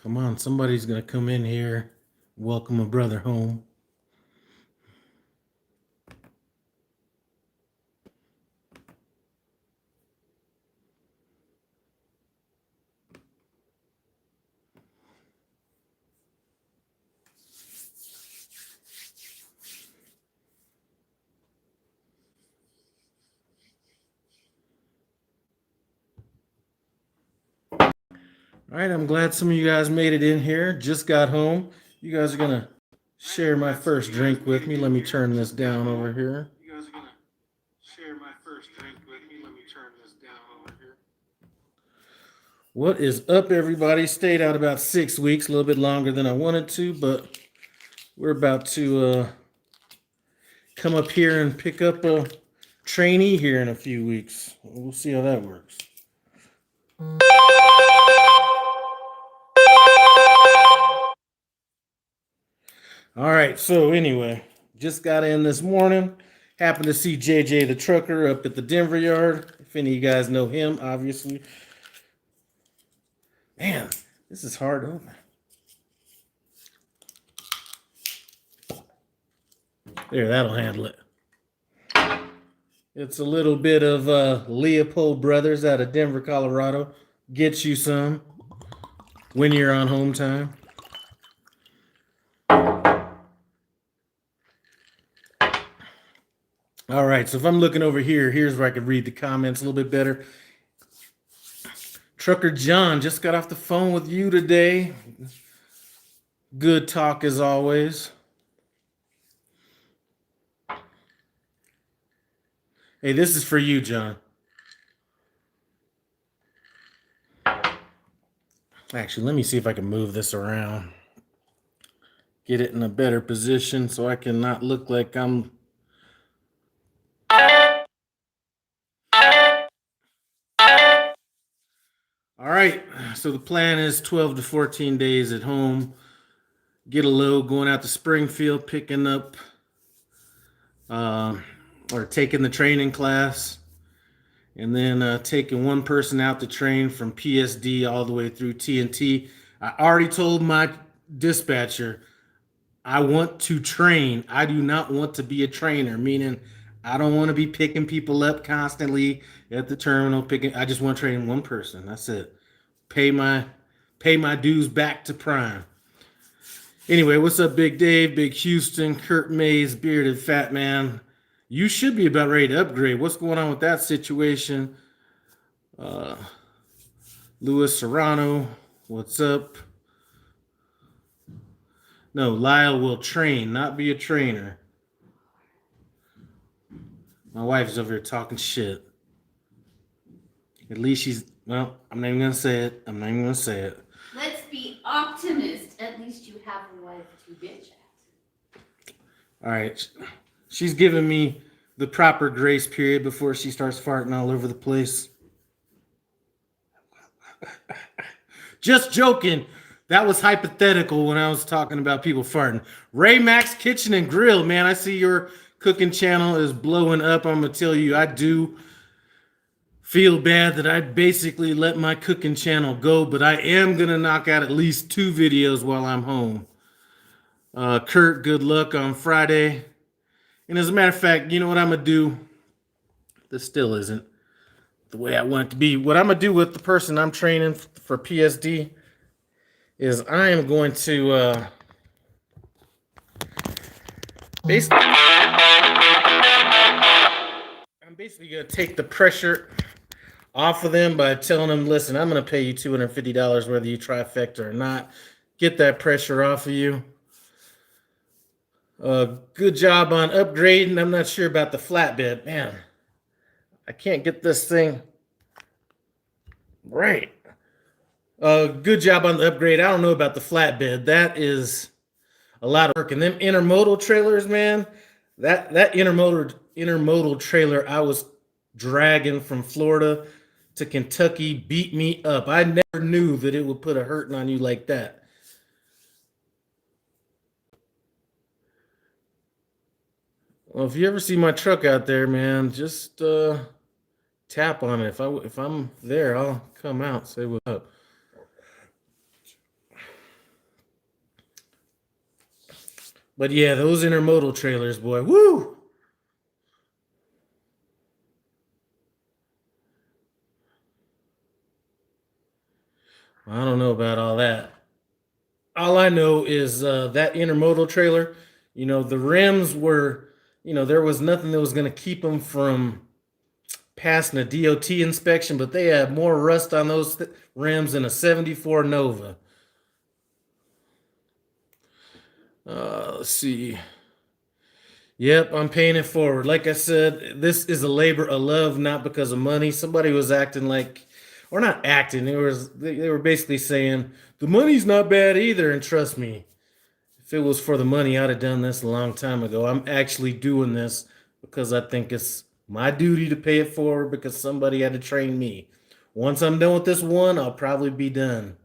Come on, somebody's gonna come in here, welcome a brother home. All right, I'm glad some of you guys made it in here. Just got home. You guys are gonna share my first drink with me. Let me turn this down over here. You guys are gonna share my first drink with me. Let me turn this down over here. What is up, everybody? Stayed out about 6 weeks, a little bit longer than I wanted to, but we're about to come up here and pick up a trainee here in a few weeks. We'll see how that works. All right, so anyway, just got in this morning. Happened to see JJ the trucker up at the Denver yard. If any of you guys know him, obviously. Man, this is hard to open. There, that'll handle it. It's a little bit of Leopold Brothers out of Denver, Colorado. Get you some when you're on home time. All right, so if I'm looking over here, here's where I can read the comments a little bit better. Trucker John just got off the phone with you today. Good talk as always. Hey, this is for you, John. Actually, let me see if I can move this around. Get it in a better position so I can not look like I'm... All right, so the plan is 12 to 14 days at home. Get a load going out to Springfield, picking up or taking the training class, and then taking one person out to train from PSD all the way through TNT. I already told my dispatcher I want to train. I do not want to be a trainer, meaning I don't want to be picking people up constantly at the terminal. I just want to train one person. That's it. Pay my dues back to Prime. Anyway, what's up, Big Dave, Big Houston, Kurt Mays, Bearded Fat Man? You should be about ready to upgrade. What's going on with that situation? Louis Serrano, what's up? No, Lyle will train, not be a trainer. My wife's over here talking shit. At least she's, well, I'm not even going to say it. Let's be optimist. At least you have a wife to bitch at. All right. She's giving me the proper grace period before she starts farting all over the place. Just joking. That was hypothetical when I was talking about people farting. Ray Max Kitchen and Grill, man, I see your cooking channel is blowing up. I'm going to tell you, I do feel bad that I basically let my cooking channel go, but I am going to knock out at least 2 videos while I'm home. Kurt, good luck on Friday. And as a matter of fact, you know what I'm going to do? This still isn't the way I want it to be. What I'm going to do with the person I'm training for PSD is I am going to basically going to take the pressure off of them by telling them, listen, I'm going to pay you $250 whether you trifecta or not. Get that pressure off of you. Good job on upgrading. I'm not sure about the flatbed. Man, I can't get this thing right. Good job on the upgrade. I don't know about the flatbed. That is a lot of work. And them intermodal trailers, man, that intermodal trailer I was dragging from Florida to Kentucky beat me up. I never knew that it would put a hurting on you like that. Well, if you ever see my truck out there, man, just tap on it. If I'm there, I'll come out, say what's up. But yeah, those intermodal trailers, boy, woo! I don't know about all that. All I know is that intermodal trailer, the rims were, there was nothing that was going to keep them from passing a DOT inspection, but they had more rust on those rims than a 74 Nova. Let's see. Yep, I'm paying it forward. Like I said, this is a labor of love, not because of money. Somebody was acting like, or not acting. They were basically saying the money's not bad either. And trust me, if it was for the money, I'd have done this a long time ago. I'm actually doing this because I think it's my duty to pay it forward because somebody had to train me. Once I'm done with this one, I'll probably be done.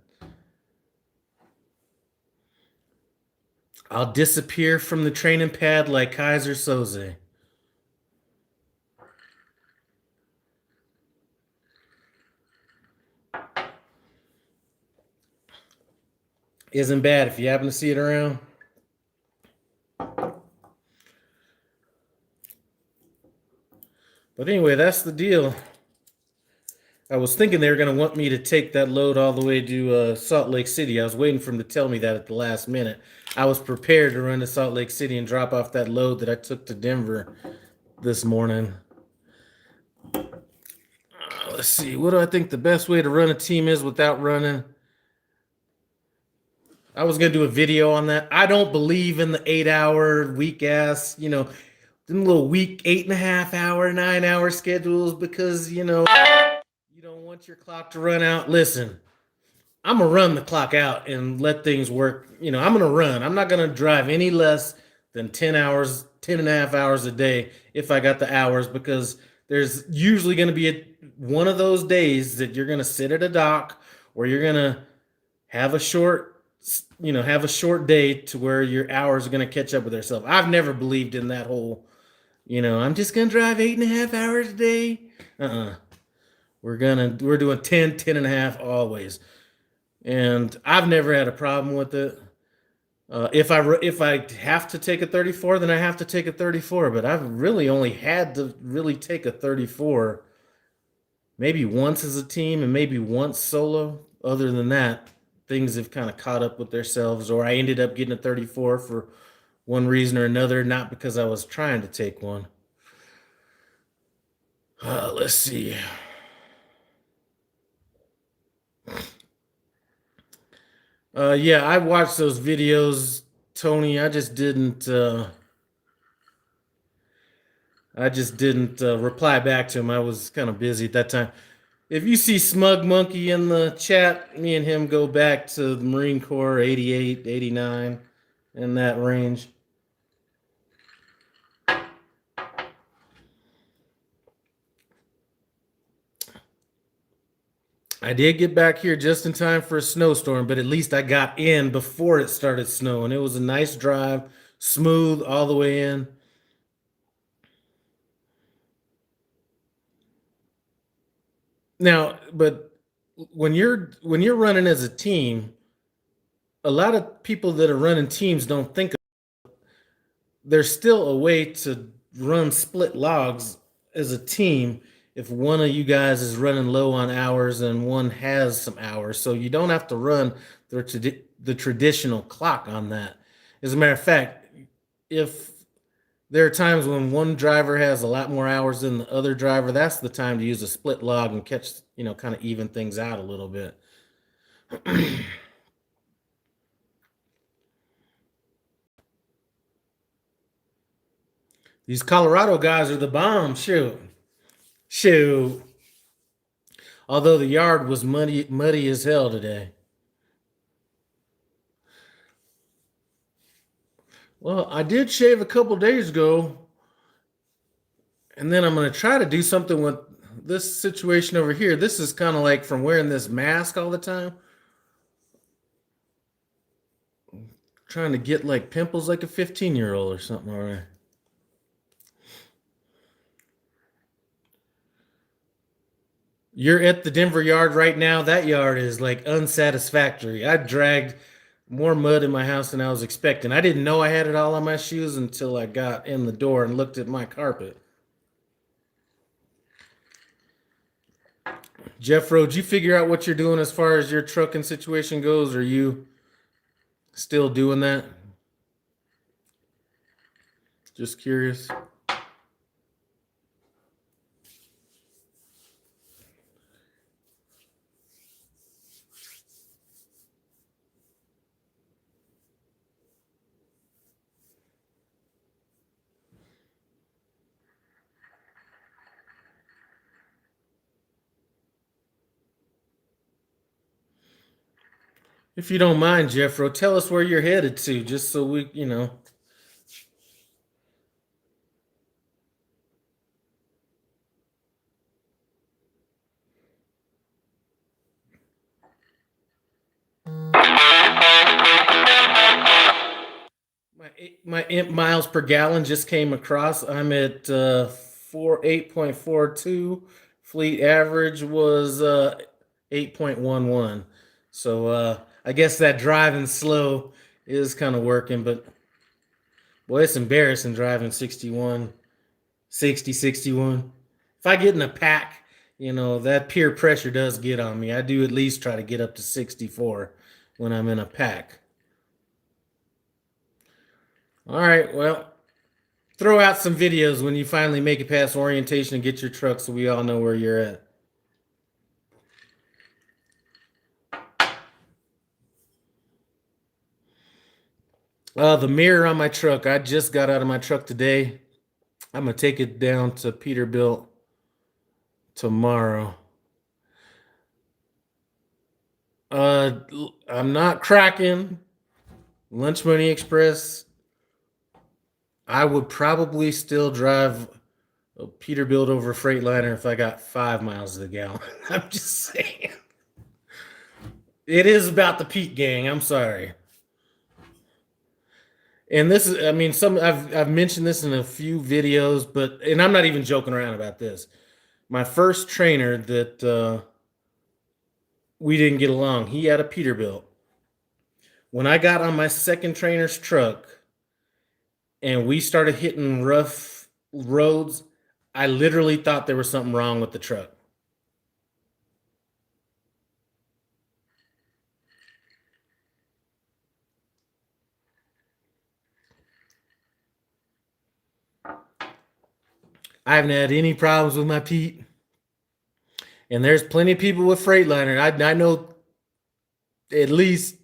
I'll disappear from the training pad like Kaiser Soze. Isn't bad if you happen to see it around. But anyway, that's the deal. I was thinking they were going to want me to take that load all the way to Salt Lake City. I was waiting for them to tell me that at the last minute. I was prepared to run to Salt Lake City and drop off that load that I took to Denver this morning. Let's see. What do I think the best way to run a team is without running? I was going to do a video on that. I don't believe in the 8-hour, weak-ass, them little weak 8.5 hour, 9-hour schedules because, you don't want your clock to run out. Listen, I'm going to run the clock out and let things work. I'm going to run. I'm not going to drive any less than 10 hours, 10.5 hours a day if I got the hours because there's usually going to be one of those days that you're going to sit at a dock or you're going to have a short day to where your hours are going to catch up with yourself. I've never believed in that whole, I'm just going to drive 8.5 hours a day. We're doing 10.5 always. And I've never had a problem with it. If I have to take a 34, then I have to take a 34. But I've really only had to really take a 34 maybe once as a team and maybe once solo. Other than that, things have kind of caught up with themselves, or I ended up getting a 34 for one reason or another, not because I was trying to take one. Let's see. Yeah, I watched those videos, Tony. I just didn't reply back to him. I was kind of busy at that time. If you see Smug Monkey in the chat, me and him go back to the Marine Corps, 88, 89, in that range. I did get back here just in time for a snowstorm, but at least I got in before it started snowing. It was a nice drive, smooth all the way in. Now, but when you're running as a team, a lot of people that are running teams don't think there's still a way to run split logs as a team if one of you guys is running low on hours and one has some hours. So you don't have to run the traditional clock on that. As a matter of fact, if there are times when one driver has a lot more hours than the other driver, that's the time to use a split log and catch, kind of even things out a little bit. These Colorado guys are the bomb. Shoot. Although the yard was muddy as hell today. Well, I did shave a couple days ago. And then I'm going to try to do something with this situation over here. This is kind of like from wearing this mask all the time. Trying to get like pimples like a 15-year-old or something. All right. You're at the Denver yard right now. That yard is like unsatisfactory. I dragged more mud in my house than I was expecting. I didn't know I had it all on my shoes until I got in the door and looked at my carpet. Jeffro, did you figure out what you're doing as far as your trucking situation goes? Or are you still doing that? Just curious. If you don't mind, Jeffro, tell us where you're headed to, just so we. My miles per gallon just came across. I'm at 8.42. Fleet average was 8.11. So I guess that driving slow is kind of working, but boy, it's embarrassing driving 61, 60, 61. If I get in a pack, that peer pressure does get on me. I do at least try to get up to 64 when I'm in a pack. All right, well, throw out some videos when you finally make it past orientation and get your truck so we all know where you're at. The mirror on my truck, I just got out of my truck today. I'm going to take it down to Peterbilt tomorrow. I'm not cracking Lunch Money Express. I would probably still drive a Peterbilt over Freightliner if I got 5 miles to the gallon. I'm just saying. It is about the Pete gang. I'm sorry. And this is, I mean, I've mentioned this in a few videos, and I'm not even joking around about this. My first trainer that we didn't get along, he had a Peterbilt. When I got on my second trainer's truck and we started hitting rough roads, I literally thought there was something wrong with the truck. I haven't had any problems with my Pete. And there's plenty of people with Freightliner. I know at least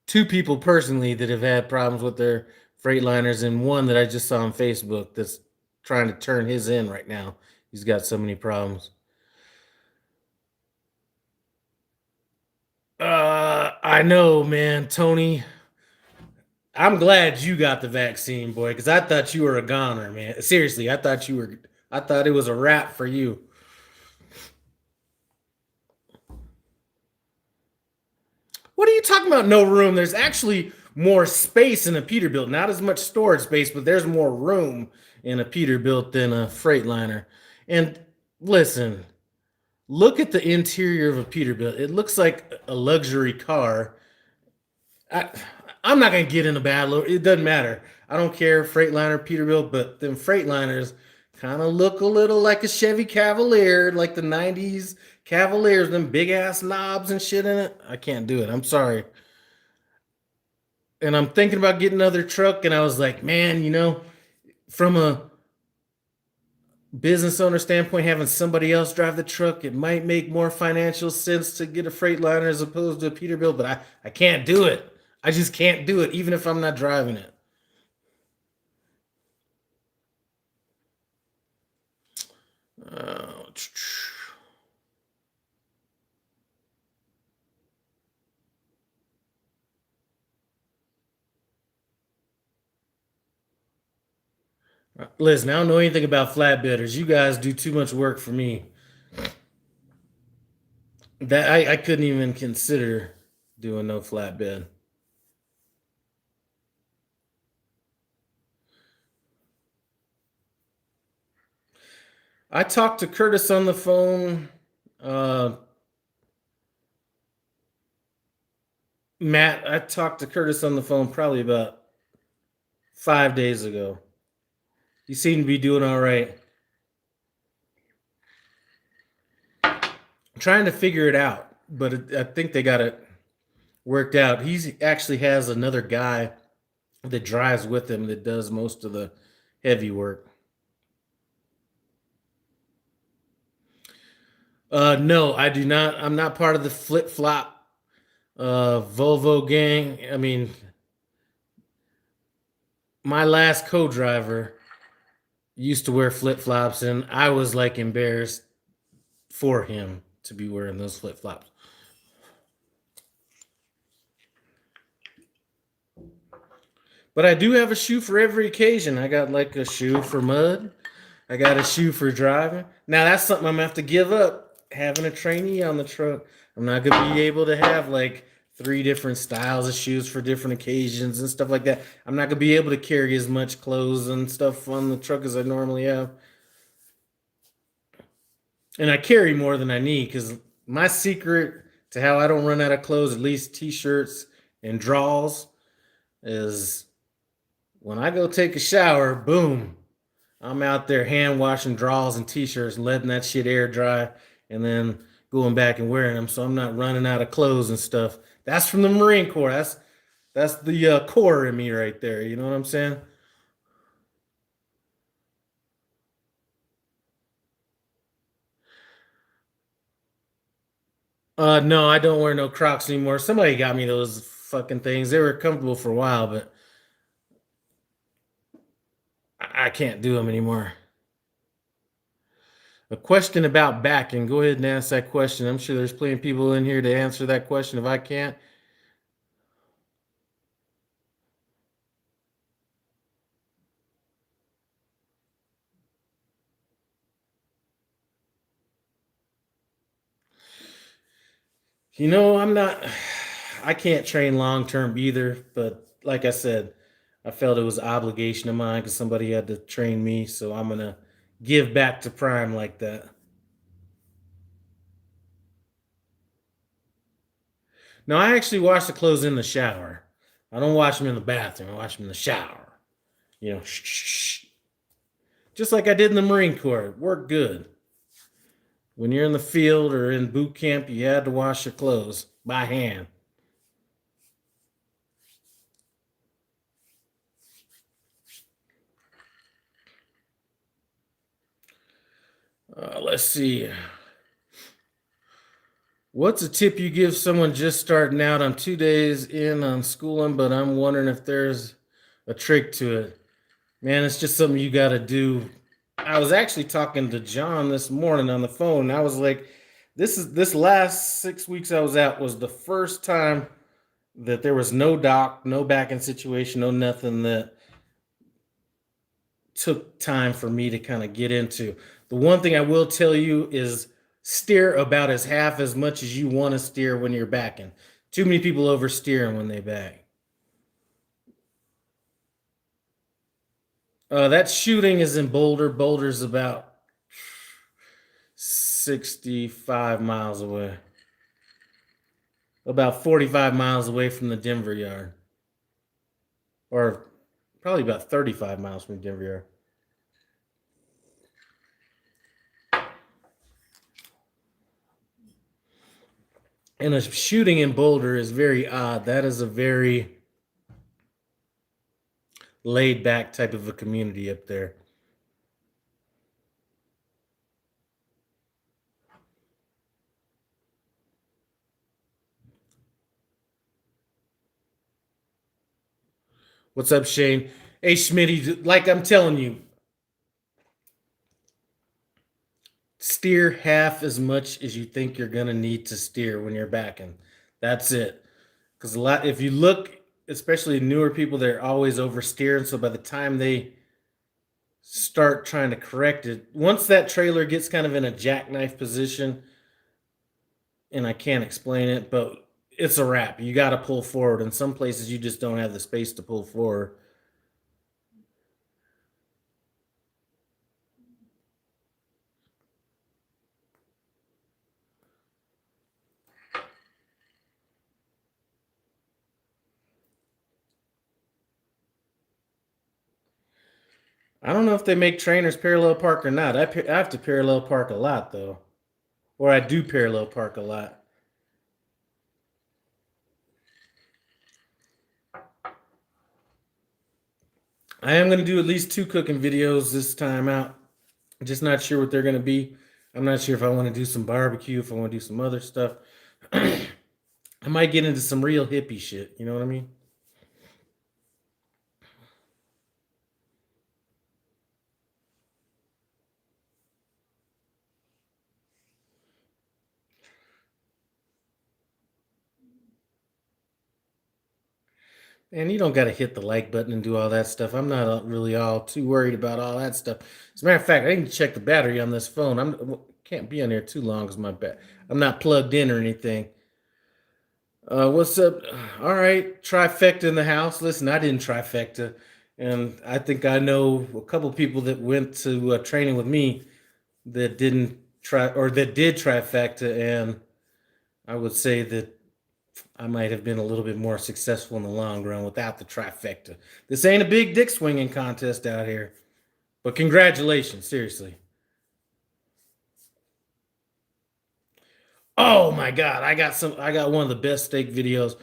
2 people personally that have had problems with their Freightliners, and one that I just saw on Facebook that's trying to turn his in right now. He's got so many problems. I know, man, Tony. I'm glad you got the vaccine, boy, because I thought you were a goner, man. Seriously, I thought it was a wrap for you. What are you talking about? No room. There's actually more space in a Peterbilt. Not as much storage space, but there's more room in a Peterbilt than a Freightliner. And listen, look at the interior of a Peterbilt. It looks like a luxury car. I'm not going to get in a battle. It doesn't matter. I don't care, Freightliner, Peterbilt, but them Freightliners kind of look a little like a Chevy Cavalier, like the 90s Cavaliers, them big ass knobs and shit in it. I can't do it. I'm sorry. And I'm thinking about getting another truck, and I was like, man, from a business owner standpoint, having somebody else drive the truck, it might make more financial sense to get a Freightliner as opposed to a Peterbilt, but I can't do it. I just can't do it, even if I'm not driving it. Uh, Listen, I don't know anything about flatbedders. You guys do too much work for me. That I couldn't even consider doing no flatbed. I talked to Curtis on the phone Matt, I talked to Curtis on the phone probably about 5 days ago. He seemed to be doing all right. I'm trying to figure it out, but I think they got it worked out. He actually has another guy that drives with him that does most of the heavy work. No, I do not. I'm not part of the flip flop Volvo gang. I mean, my last co-driver used to wear flip flops, and I was like embarrassed for him to be wearing those flip flops. But I do have a shoe for every occasion. I got like a shoe for mud. I got a shoe for driving. Now that's something I'm gonna have to give up. Having a trainee on the truck, I'm not gonna be able to have like 3 different styles of shoes for different occasions and stuff like that. I'm not gonna be able to carry as much clothes and stuff on the truck as I normally have. And I carry more than I need because my secret to how I don't run out of clothes, at least t-shirts and drawers, is when I go take a shower, boom, I'm out there hand washing drawers and t-shirts and letting that shit air dry and then going back and wearing them so I'm not running out of clothes and stuff. That's from the Marine Corps. That's the core in me right there. You know what I'm saying? No, I don't wear no Crocs anymore. Somebody got me those fucking things. They were comfortable for a while, but I can't do them anymore. A question about backing. Go ahead and ask that question. I'm sure there's plenty of people in here to answer that question. If I can't, I'm not, I can't train long term either. But like I said, I felt it was an obligation of mine because somebody had to train me. So I'm going to give back to Prime like that. No, I actually wash the clothes in the shower. I don't wash them in the bathroom. I wash them in the shower. Shh, shh, shh. Just like I did in the Marine Corps. It worked good. When you're in the field or in boot camp, you had to wash your clothes by hand. Let's see. What's a tip you give someone just starting out? I'm 2 days in on schooling, but I'm wondering if there's a trick to it. Man, it's just something you got to do. I was actually talking to John this morning on the phone. And I was like, this last 6 weeks I was out was the first time that there was no doc, no backing situation, no nothing that took time for me to kind of get into. The one thing I will tell you is steer about as half as much as you want to steer when you're backing. Too many people oversteering when they back. That shooting is in Boulder. Boulder's about 65 miles away. About 45 miles away from the Denver yard. Or probably about 35 miles from the Denver yard. And a shooting in Boulder is very odd. That is a very laid back type of a community up there. What's up, Shane? Hey, Schmitty, like I'm telling you, steer half as much as you think you're going to need to steer when you're backing. That's it. Because if you look, especially newer people, they're always oversteering. So by the time they start trying to correct it, once that trailer gets kind of in a jackknife position, and I can't explain it, but it's a wrap. You got to pull forward. In some places, you just don't have the space to pull forward. I don't know if they make trainers parallel park or not. I have to parallel park a lot though, or I do parallel park a lot. I am going to do at least 2 cooking videos this time out. I'm just not sure what they're going to be. I'm not sure if I want to do some barbecue, if I want to do some other stuff. I might get into some real hippie shit. You know what I mean? And you don't got to hit the like button and do all that stuff. I'm not really all too worried about all that stuff. As a matter of fact, I need to check the battery on this phone. Can't be on there too long because I'm not plugged in or anything. What's up? All right, trifecta in the house. Listen, I didn't trifecta, and I think I know a couple people that went to training with me that didn't try or that did trifecta, and I would say that I might have been a little bit more successful in the long run without the trifecta. This ain't a big dick swinging contest out here, but congratulations, seriously. Oh my God, I got one of the best steak videos.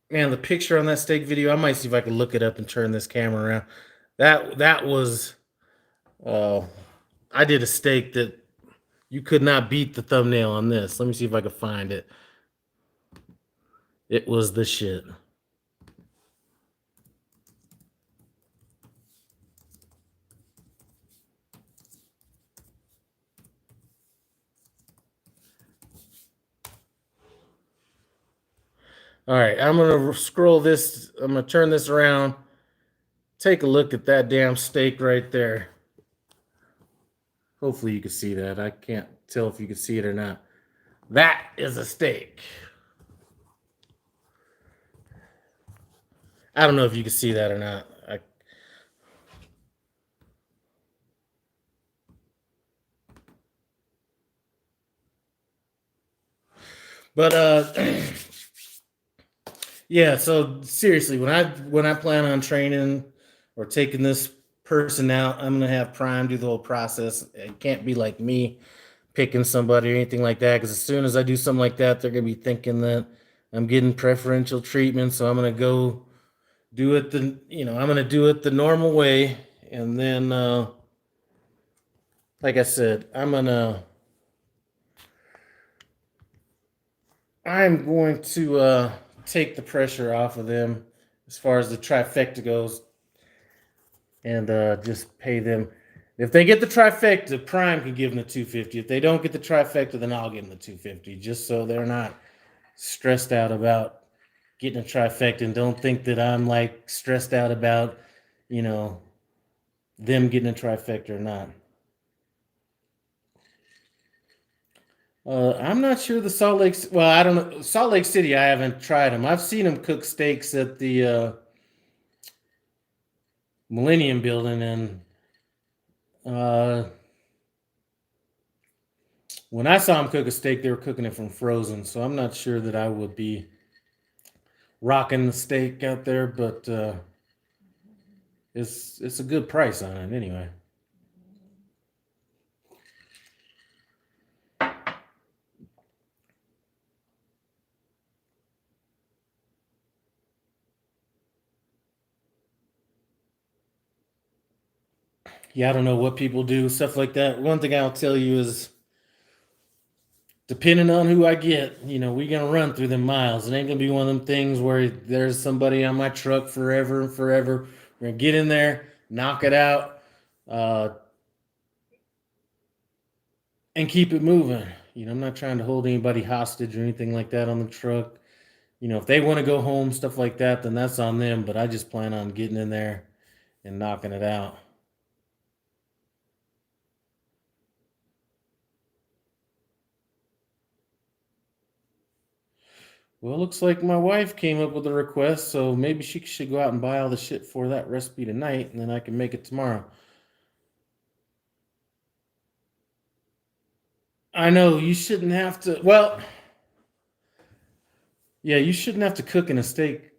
Man, the picture on that steak video, I might see if I can look it up and turn this camera around. That was I did a steak that you could not beat the thumbnail on this. Let me see if I can find it. It was the shit. All right, I'm gonna scroll this. I'm gonna turn this around. Take a look at that damn steak right there. Hopefully you can see that. I can't tell if you can see it or not. That is a steak. I don't know if you can see that or not. But yeah, so seriously, when I plan on training or taking this person out, I'm gonna have Prime do the whole process. It can't be like me picking somebody or anything like that, because as soon as I do something like that, they're gonna be thinking that I'm getting preferential treatment. So I'm gonna go do it I'm gonna do it the normal way, and then like I said, I'm going to take the pressure off of them as far as the trifecta goes, and just pay them. If they get the trifecta, Prime can give them the 250. If they don't get the trifecta, then I'll give them the 250, just so they're not stressed out about getting a trifecta and don't think that I'm like stressed out about, you know, them getting a trifecta or not. I'm not sure the Salt Lake. Well, I don't know. Salt Lake City, I haven't tried them. I've seen them cook steaks at the Millennium Building, and uh, when I saw them cook a steak, they were cooking it from frozen. So I'm not sure that I would be rocking the steak out there, but it's a good price on it anyway. Yeah, I don't know what people do, stuff like that. One thing I'll tell you is, depending on who I get, we're gonna run through them miles. It ain't gonna be one of them things where there's somebody on my truck forever and forever. We're gonna get in there, knock it out, uh, and keep it moving. I'm not trying to hold anybody hostage or anything like that on the truck. If they want to go home, stuff like that, then that's on them. But I just plan on getting in there and knocking it out. Well, it looks like my wife came up with a request, so maybe she should go out and buy all the shit for that recipe tonight, and then I can make it tomorrow. I know you shouldn't have to. Well, yeah, you shouldn't have to cook in a steak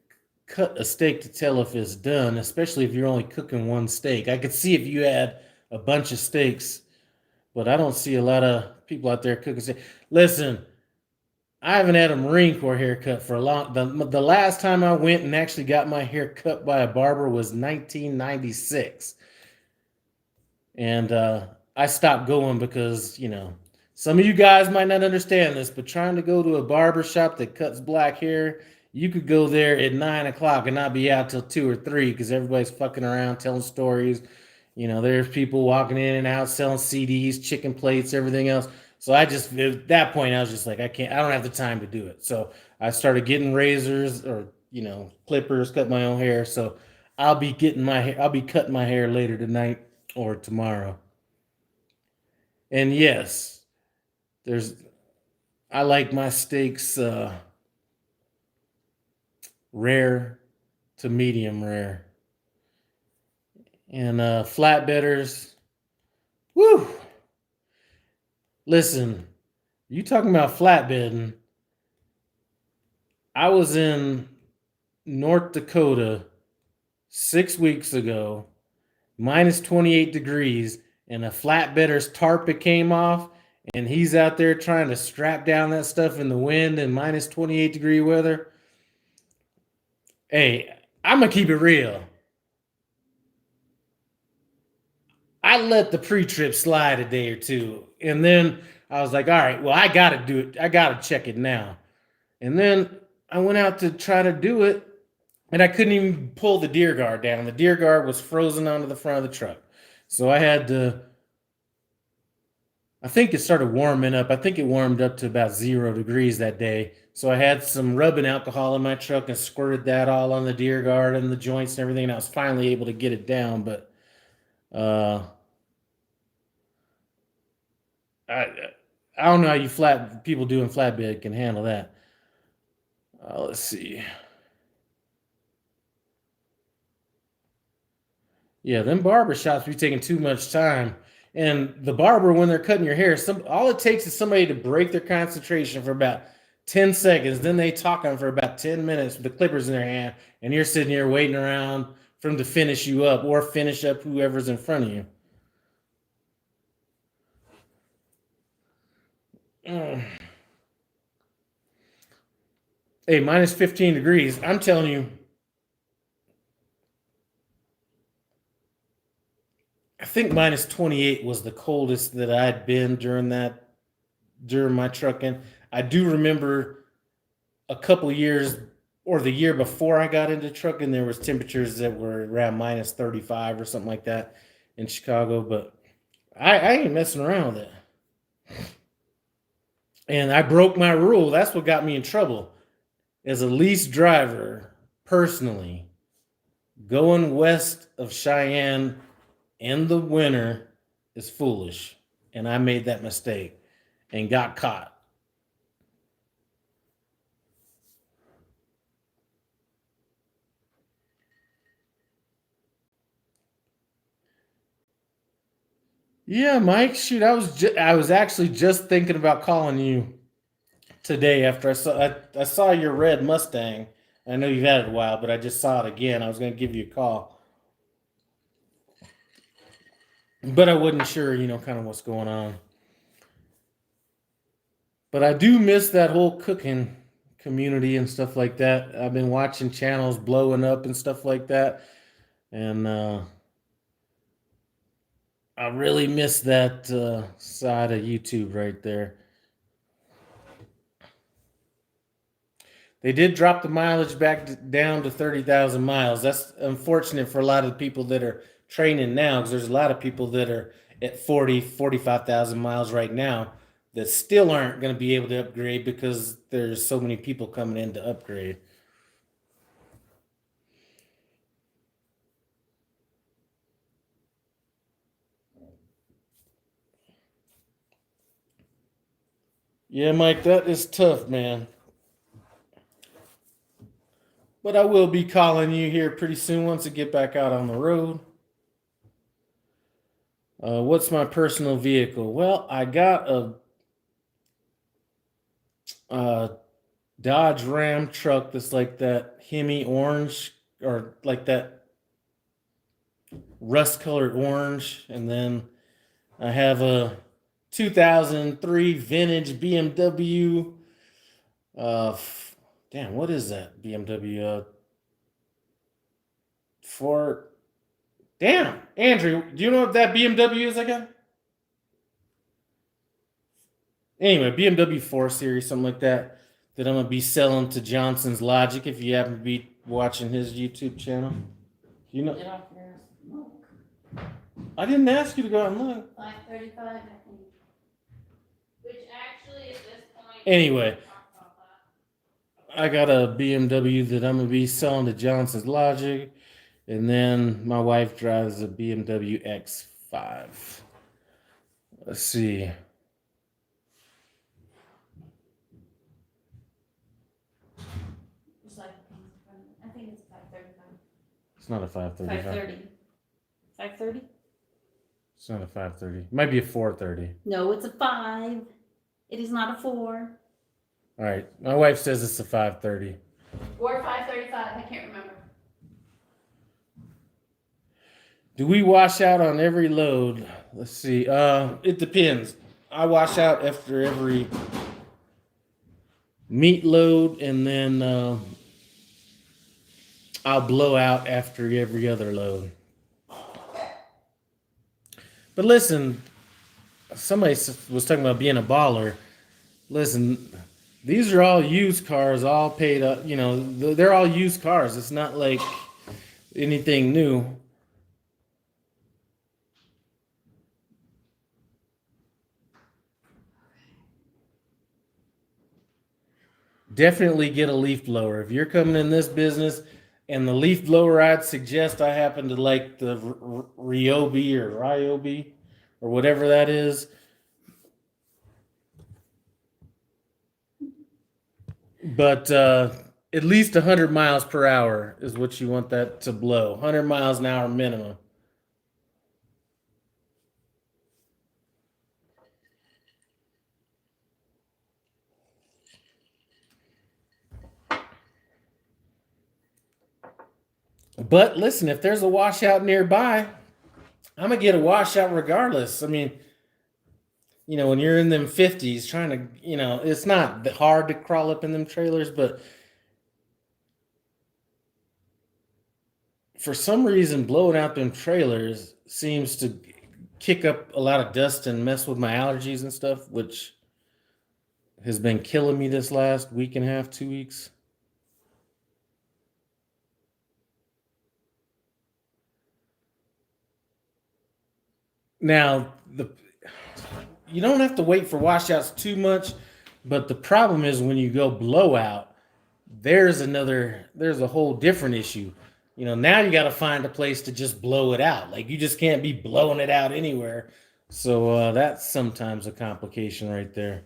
cut a steak to tell if it's done, especially if you're only cooking one steak. I could see if you had a bunch of steaks, but I don't see a lot of people out there cooking steak. Listen, I haven't had a Marine Corps haircut for a long. The last time I went and actually got my hair cut by a barber was 1996, and I stopped going because some of you guys might not understand this, but trying to go to a barber shop that cuts black hair, you could go there at 9 o'clock and not be out till 2 or 3 because everybody's fucking around telling stories. There's people walking in and out selling CDs, chicken plates, everything else. So at that point, I was just like, I don't have the time to do it. So I started getting razors or, clippers, cut my own hair. So I'll be cutting my hair later tonight or tomorrow. And yes, I like my steaks rare to medium rare. And flatbedders, woo! Listen, you talking about flatbedding. I was in North Dakota 6 weeks ago, minus 28 degrees, and a flatbedder's tarp came off, and he's out there trying to strap down that stuff in the wind in minus 28 degree weather. Hey, I'm going to keep it real. I let the pre-trip slide a day or two. And then I was like, all right, well, I got to do it. I got to check it now. And then I went out to try to do it, and I couldn't even pull the deer guard down. The deer guard was frozen onto the front of the truck. So I had to, I think it started warming up. I think it warmed up to about 0 degrees that day. So I had some rubbing alcohol in my truck and squirted that all on the deer guard and the joints and everything. And I was finally able to get it down. But I don't know how you people doing flatbed can handle that. Let's see. Yeah, them barber shops be taking too much time. And the barber, when they're cutting your hair, all it takes is somebody to break their concentration for about 10 seconds. Then they talk on for about 10 minutes with the clippers in their hand, and you're sitting here waiting around for them to finish you up or finish up whoever's in front of you. Hey, minus 15 degrees. I'm telling you, I think minus 28 was the coldest that I'd been during my trucking. I do remember a couple years or the year before I got into trucking, there was temperatures that were around minus 35 or something like that in Chicago, but I ain't messing around with it. And I broke my rule. That's what got me in trouble. As a lease driver, personally, going west of Cheyenne in the winter is foolish. And I made that mistake and got caught. Yeah, Mike, shoot, I was actually just thinking about calling you today after I saw your red Mustang. I know you've had it a while, but I just saw it again. I was going to give you a call. But I wasn't sure, kind of what's going on. But I do miss that whole cooking community and stuff like that. I've been watching channels blowing up and stuff like that. And I really miss that side of YouTube right there. They did drop the mileage back down to 30,000 miles. That's unfortunate for a lot of the people that are training now, because there's a lot of people that are at 45,000 miles right now that still aren't going to be able to upgrade because there's so many people coming in to upgrade. Yeah, Mike, that is tough, man. But I will be calling you here pretty soon once I get back out on the road. What's my personal vehicle? Well, I got a Dodge Ram truck that's like that Hemi orange or like that rust colored orange. And then I have a 2003 vintage BMW. Damn, what is that BMW? For damn, Andrew, do you know what that BMW is again? Anyway, BMW 4 Series, something like that, that I'm gonna be selling to Johnson's Logic. If you happen to be watching his YouTube channel, you know. Get off your smoke. I didn't ask you to go out and look. 535, I think. Which actually, at this point. Anyway, I got a BMW that I'm gonna be selling to Johnson's Logic, and then my wife drives a BMW X5. Let's see. I think it's 535. It's not a 535. 530. 530? It's not a 530. It might be a 430. No, it's a 5. It is not a 4. All right. My wife says it's a 530. Or 535. I can't remember. Do we wash out on every load? Let's see. It depends. I wash out after every meat load, and then I'll blow out after every other load. But listen, somebody was talking about being a baller. Listen, these are all used cars, all paid up. You know, they're all used cars. It's not like anything new. Definitely get a leaf blower. If you're coming in this business, and the leaf blower I'd suggest, I happen to like the Ryobi or whatever that is. But at least 100 miles per hour is what you want that to blow. 100 miles an hour minimum. But listen, if there's a washout nearby, I'm going to get a washout regardless. I mean, you know, when you're in them 50s trying to, you know, it's not hard to crawl up in them trailers, but for some reason, blowing out them trailers seems to kick up a lot of dust and mess with my allergies and stuff, which has been killing me this last week and a half, 2 weeks. Now, you don't have to wait for washouts too much, but the problem is when you go blowout, there's a whole different issue. You know, now you got to find a place to just blow it out. Like, you just can't be blowing it out anywhere. So that's sometimes a complication right there.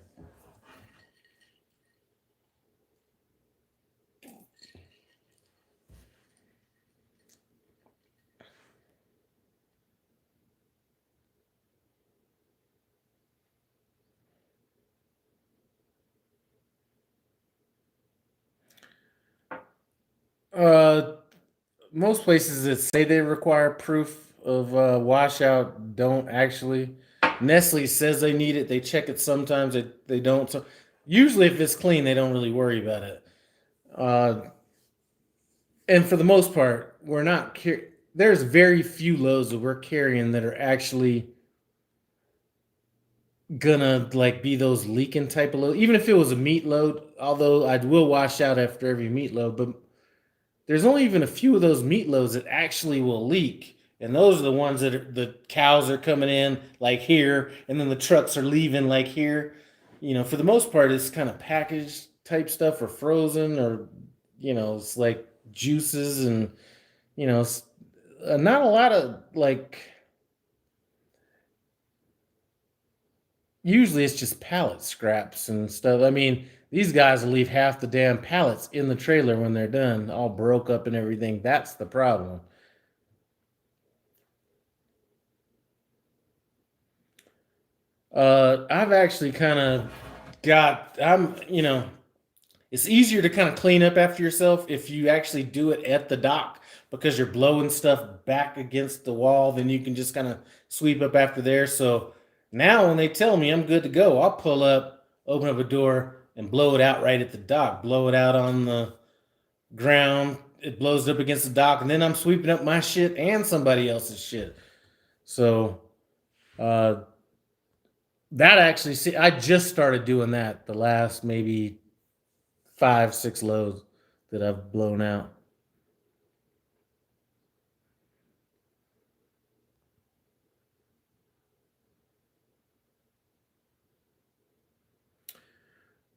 Most places that say they require proof of washout don't actually. Nestle says they need it. They check it sometimes. They don't. So usually, if it's clean, they don't really worry about it. And for the most part, we're not. There's very few loads that we're carrying that are actually gonna like be those leaking type of load. Even if it was a meat load, although I will wash out after every meat load, but there's only even a few of those meat loads that actually will leak. And those are the ones that the cows are coming in like here, and then the trucks are leaving like here. You know, for the most part, it's kind of packaged type stuff or frozen, or, you know, it's like juices and, you know, not a lot of like, usually it's just pallet scraps and stuff. I mean, these guys will leave half the damn pallets in the trailer when they're done, all broke up and everything. That's the problem. I've actually kind of you know, It's easier to kind of clean up after yourself if you actually do it at the dock because you're blowing stuff back against the wall. Then you can just kind of sweep up after there. So now when they tell me I'm good to go, I'll pull up, open up a door, and blow it out right at the dock. Blow it out on the ground. It blows up against the dock, and then I'm sweeping up my shit and somebody else's shit. So that actually, see, I just started doing that the last maybe 5-6 loads that I've blown out.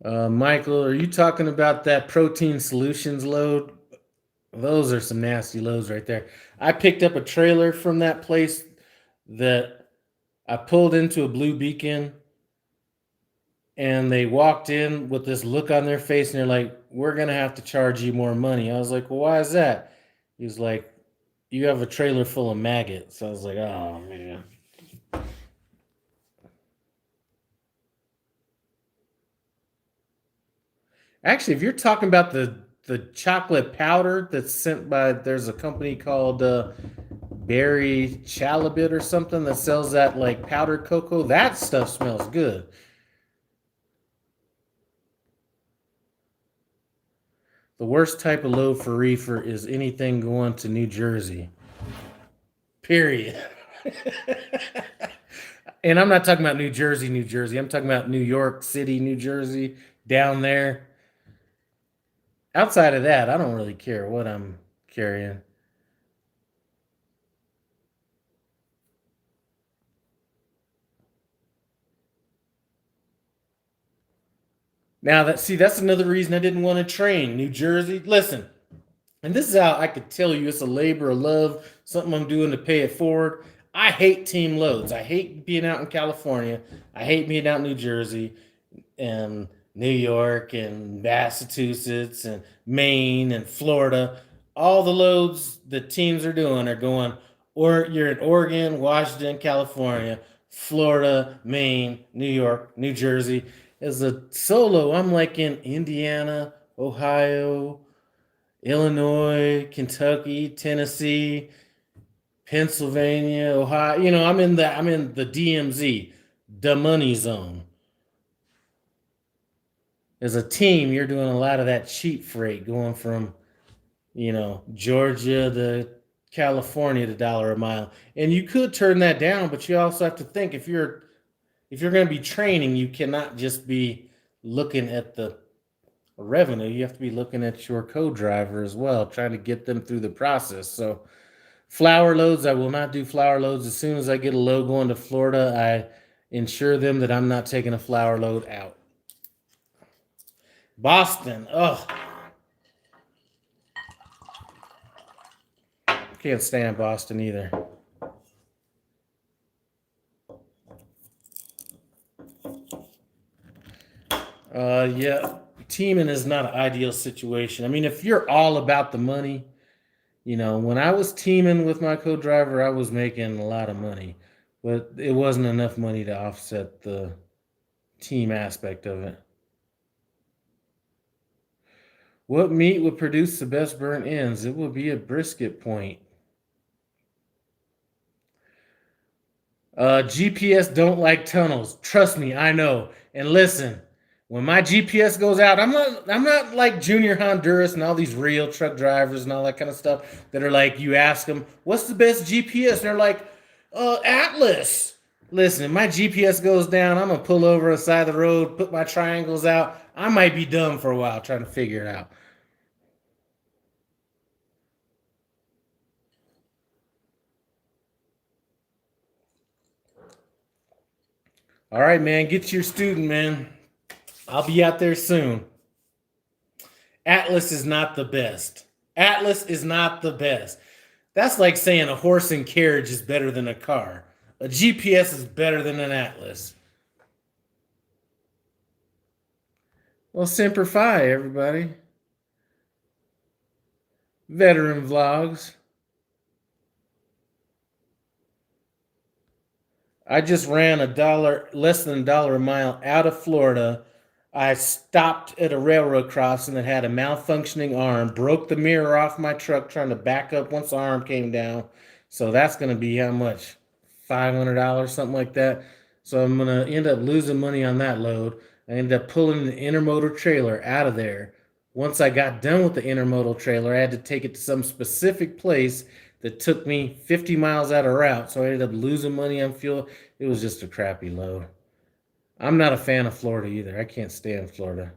Michael, are you talking about that protein solutions load? Those are some nasty loads right there. I picked up a trailer from that place that I pulled into a blue beacon, and they walked in with this look on their face, and they're like, "We're going to have to charge you more money." I was like, "Well, why is that?" He was like, "You have a trailer full of maggots." I was like, "Oh, man." Actually, if you're talking about the chocolate powder that's sent by, there's a company called Berry Chalabit or something that sells that like powdered cocoa. That stuff smells good. The worst type of load for reefer is anything going to New Jersey. Period. And I'm not talking about New Jersey, New Jersey. I'm talking about New York City, New Jersey, down there. Outside of that, I don't really care what I'm carrying. Now that's another reason I didn't want to train. New Jersey, listen, and this is how I could tell you it's a labor of love, something I'm doing to pay it forward. I hate team loads. I hate being out in California. I hate being out in New Jersey and New York and Massachusetts and Maine and Florida. All the loads the teams are doing are going, or you're in Oregon, Washington, California, Florida, Maine, New York, New Jersey. As a solo, I'm like in Indiana, Ohio, Illinois, Kentucky, Tennessee, Pennsylvania, Ohio. I'm in the DMZ, the money zone. As a team, you're doing a lot of that cheap freight going from, Georgia to California to dollar a mile. And you could turn that down, but you also have to think if you're going to be training, you cannot just be looking at the revenue. You have to be looking at your co-driver as well, trying to get them through the process. So flour loads, I will not do flour loads. As soon as I get a load going to Florida, I ensure them that I'm not taking a flour load out. Boston, can't stand Boston either. Yeah, teaming is not an ideal situation. I mean, if you're all about the money, when I was teaming with my co-driver, I was making a lot of money, but it wasn't enough money to offset the team aspect of it. What meat would produce the best burnt ends? It would be a brisket point. GPS don't like tunnels. Trust me, I know. And listen, when my GPS goes out, I'm not like Junior Honduras and all these real truck drivers and all that kind of stuff that are like, you ask them, what's the best GPS? And they're like, Atlas. Listen, if my GPS goes down, I'm gonna pull over on the side of the road, put my triangles out. I might be dumb for a while trying to figure it out. All right, man, get your student, man. I'll be out there soon. Atlas is not the best. Atlas is not the best. That's like saying a horse and carriage is better than a car. A GPS is better than an Atlas. Well, Semper Fi, everybody. Veteran vlogs. I just ran less than $1 a mile out of Florida. I stopped at a railroad crossing that had a malfunctioning arm, broke the mirror off my truck trying to back up once the arm came down. So that's going to be how much? $500, something like that. So I'm going to end up losing money on that load. I ended up pulling the intermodal trailer out of there. Once I got done with the intermodal trailer, I had to take it to some specific place that took me 50 miles out of route. So I ended up losing money on fuel. It was just a crappy load. I'm not a fan of Florida either. I can't stand Florida.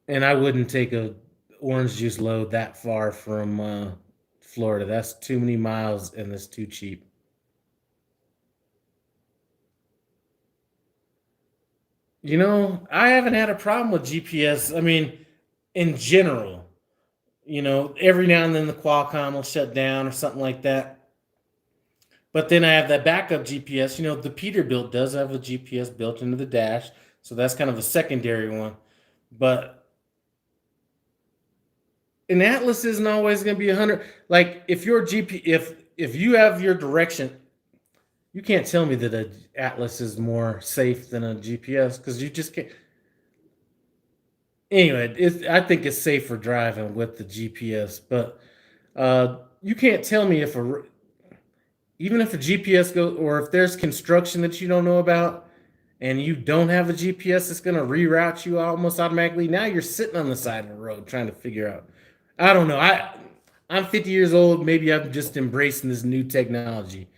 And I wouldn't take a orange juice load that far from Florida. That's too many miles and it's too cheap. You know, I haven't had a problem with GPS. I mean, in general, every now and then the Qualcomm will shut down or something like that. But then I have that backup GPS. The Peterbilt does have a GPS built into the dash, so that's kind of a secondary one. But an Atlas isn't always going to be 100. Like if your if you have your direction, you can't tell me that an Atlas is more safe than a GPS because you just can't. Anyway, I think it's safer driving with the GPS, but you can't tell me even if a GPS goes, or if there's construction that you don't know about and you don't have a GPS, it's going to reroute you almost automatically. Now you're sitting on the side of the road trying to figure out. I don't know. I'm 50 years old. Maybe I'm just embracing this new technology.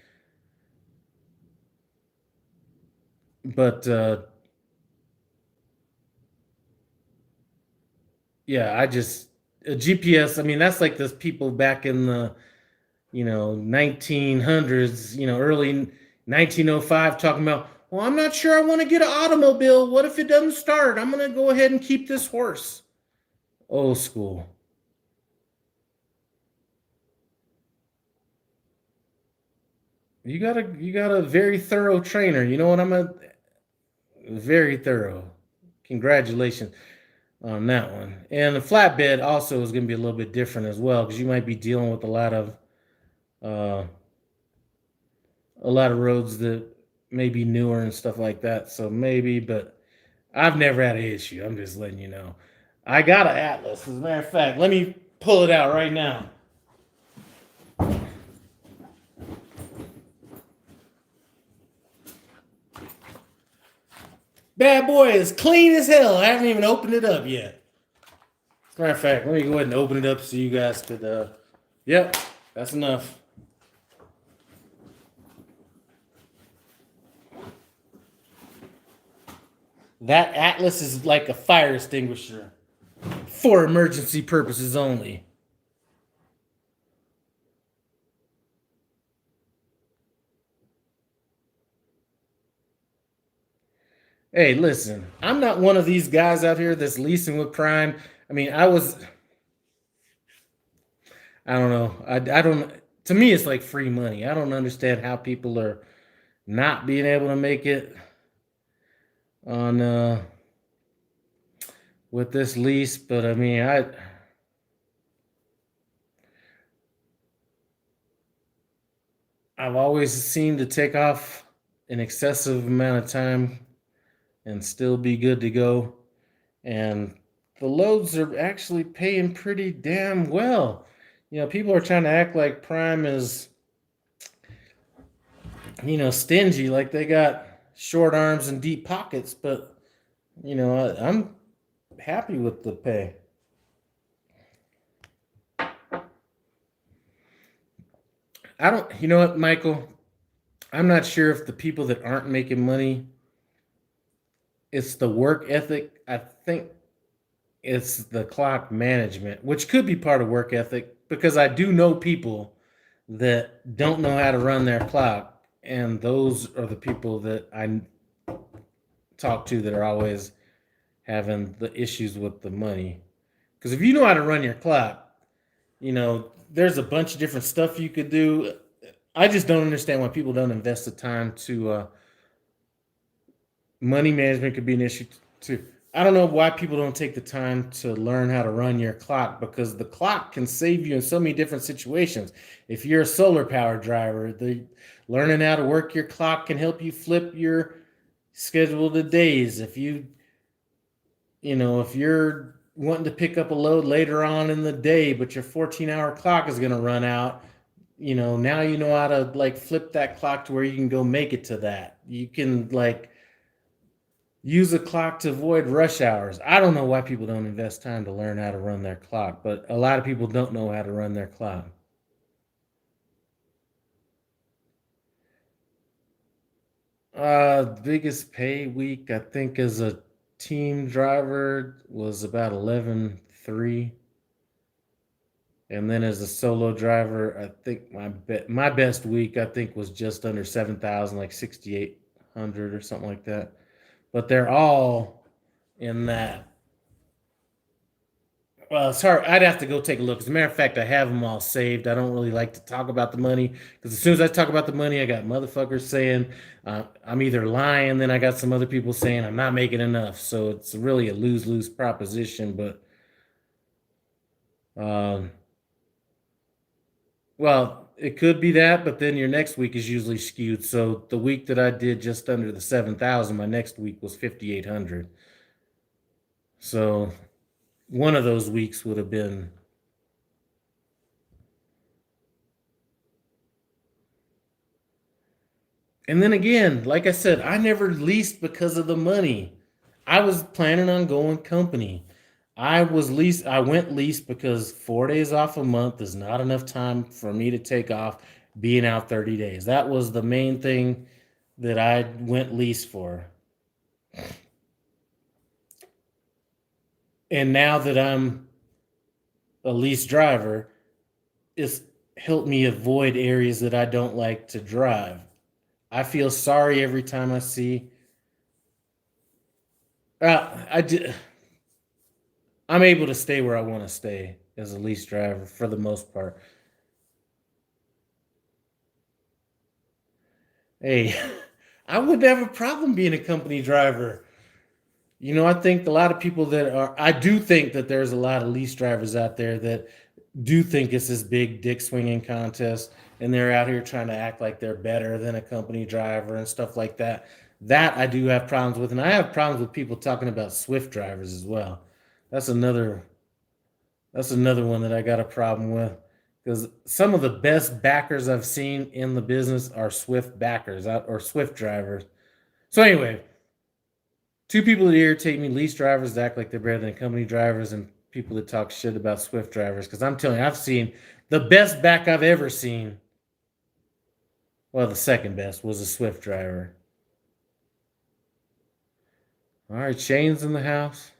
But yeah, a GPS. I mean, that's like those people back in the 1900s, early 1905 talking about, well, I'm not sure I want to get an automobile. What if it doesn't start? I'm going to go ahead and keep this horse. Old school. You got a very thorough trainer. You know what? Very thorough. Congratulations on that one. And the flatbed also is going to be a little bit different as well because you might be dealing with a lot of roads that may be newer and stuff like that. So maybe, but I've never had an issue. I'm just letting you know. I got an Atlas. As a matter of fact, let me pull it out right now. Bad boy is clean as hell. I haven't even opened it up yet. As a matter of fact, let me go ahead and open it up so you guys could. Yep, that's enough. That Atlas is like a fire extinguisher for emergency purposes only. Hey, listen, I'm not one of these guys out here that's leasing with Prime. I mean, I don't know. I don't, to me, it's like free money. I don't understand how people are not being able to make it on with this lease, but I mean, I've always seemed to take off an excessive amount of time and still be good to go. And the loads are actually paying pretty damn well. People are trying to act like Prime is, stingy, like they got short arms and deep pockets, but, I'm happy with the pay. You know what, Michael? I'm not sure if the people that aren't making money, it's the work ethic. I think it's the clock management, which could be part of work ethic because I do know people that don't know how to run their clock. And those are the people that I talk to that are always having the issues with the money. Because if you know how to run your clock, there's a bunch of different stuff you could do. I just don't understand why people don't invest the time to money management could be an issue too. I don't know why people don't take the time to learn how to run your clock, because the clock can save you in so many different situations. If you're a solar power driver, the learning how to work your clock can help you flip your schedule to days. If you're wanting to pick up a load later on in the day, but your 14-hour clock is going to run out, now you know how to like flip that clock to where you can go make it to that. You can like use a clock to avoid rush hours. I don't know why people don't invest time to learn how to run their clock, but a lot of people don't know how to run their clock. Biggest pay week I think as a team driver was about 11.3, and then as a solo driver, I think my best week I think was just under 7,000, like 6,800 or something like that. But they're all in that. Well, it's hard. I'd have to go take a look. As a matter of fact, I have them all saved. I don't really like to talk about the money because as soon as I talk about the money, I got motherfuckers saying I'm either lying, then I got some other people saying I'm not making enough. So it's really a lose-lose proposition. But um, well, it could be that, but then your next week is usually skewed. So the week that I did just under the 7,000, my next week was 5,800. So one of those weeks would have been. And then again, like I said, I never leased because of the money. I was planning on going company. I went lease because 4 days off a month is not enough time for me to take off being out 30 days. That was the main thing that I went lease for. And now that I'm a lease driver, it's helped me avoid areas that I don't like to drive. I feel sorry every time I see. I did. I'm able to stay where I want to stay as a lease driver for the most part. Hey, I wouldn't have a problem being a company driver. I think a lot of people I do think that there's a lot of lease drivers out there that do think it's this big dick swinging contest and they're out here trying to act like they're better than a company driver and stuff like that. That I do have problems with. And I have problems with people talking about Swift drivers as well. That's another That's another one that I got a problem with because some of the best backers I've seen in the business are Swift backers or Swift drivers. So anyway, two people that irritate me: lease drivers that act like they're better than company drivers, and people that talk shit about Swift drivers. Because I'm telling you, I've seen the best back I've ever seen. Well, the second best was a Swift driver. All right, Shane's in the house.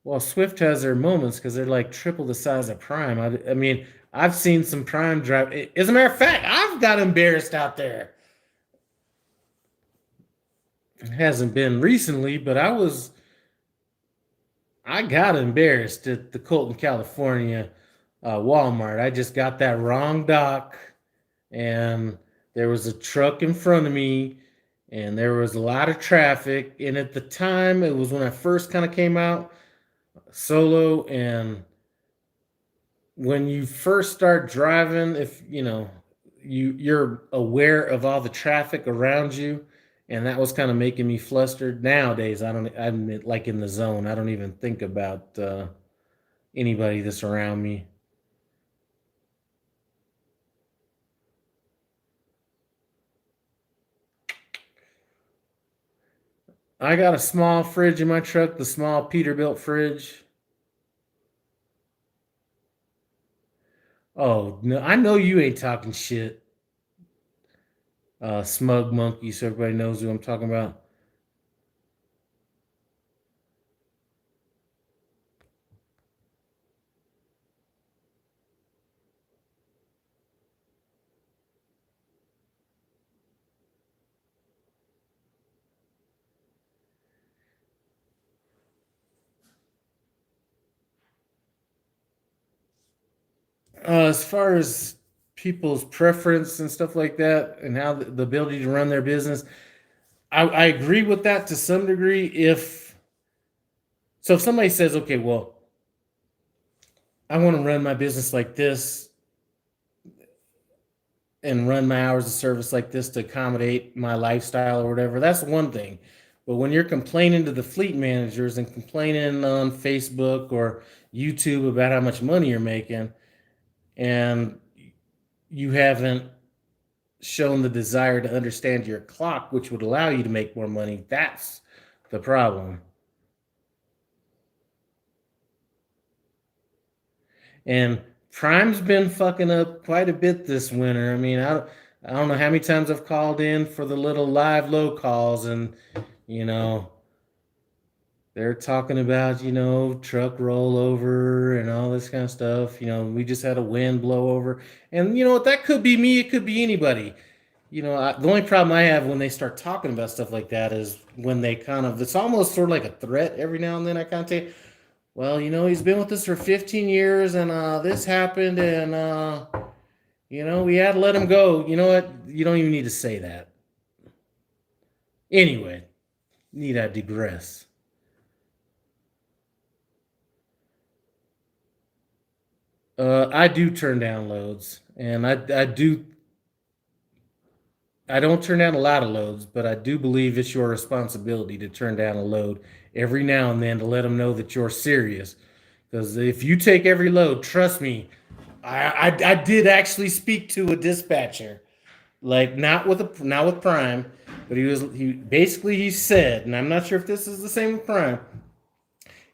Well, Swift has their moments because they're like triple the size of Prime. I mean, I've seen some Prime drive. As a matter of fact, I've got embarrassed out there. It hasn't been recently, but I got embarrassed at the Colton, California Walmart. I just got that wrong dock, and there was a truck in front of me, and there was a lot of traffic. And at the time, it was when I first kind of came out solo, and when you first start driving, if you're aware of all the traffic around you, and that was kind of making me flustered. Nowadays I'm like in the zone. I don't even think about anybody that's around me. I got a small fridge in my truck, the small Peterbilt fridge. Oh no, I know you ain't talking shit, smug monkey, so everybody knows who I'm talking about. As far as people's preference and stuff like that, and how the ability to run their business, I agree with that to some degree. If somebody says, okay, well, I want to run my business like this and run my hours of service like this to accommodate my lifestyle or whatever, that's one thing. But when you're complaining to the fleet managers and complaining on Facebook or YouTube about how much money you're making, and you haven't shown the desire to understand your clock, which would allow you to make more money, that's the problem. And Prime's been fucking up quite a bit this winter. I mean, I don't know how many times I've called in for the little live low calls, and you know, they're talking about, truck rollover and all this kind of stuff. We just had a wind blow over. And you know what? That could be me. It could be anybody. The only problem I have when they start talking about stuff like that is when they it's almost sort of like a threat every now and then. I kind of say, well, he's been with us for 15 years and this happened and, we had to let him go. You know what? You don't even need to say that. Anyway, need I digress. I do turn down loads, and I don't turn down a lot of loads, but I do believe it's your responsibility to turn down a load every now and then to let them know that you're serious. Because if you take every load, trust me, I did actually speak to a dispatcher, like not with Prime, but he said, and I'm not sure if this is the same with Prime.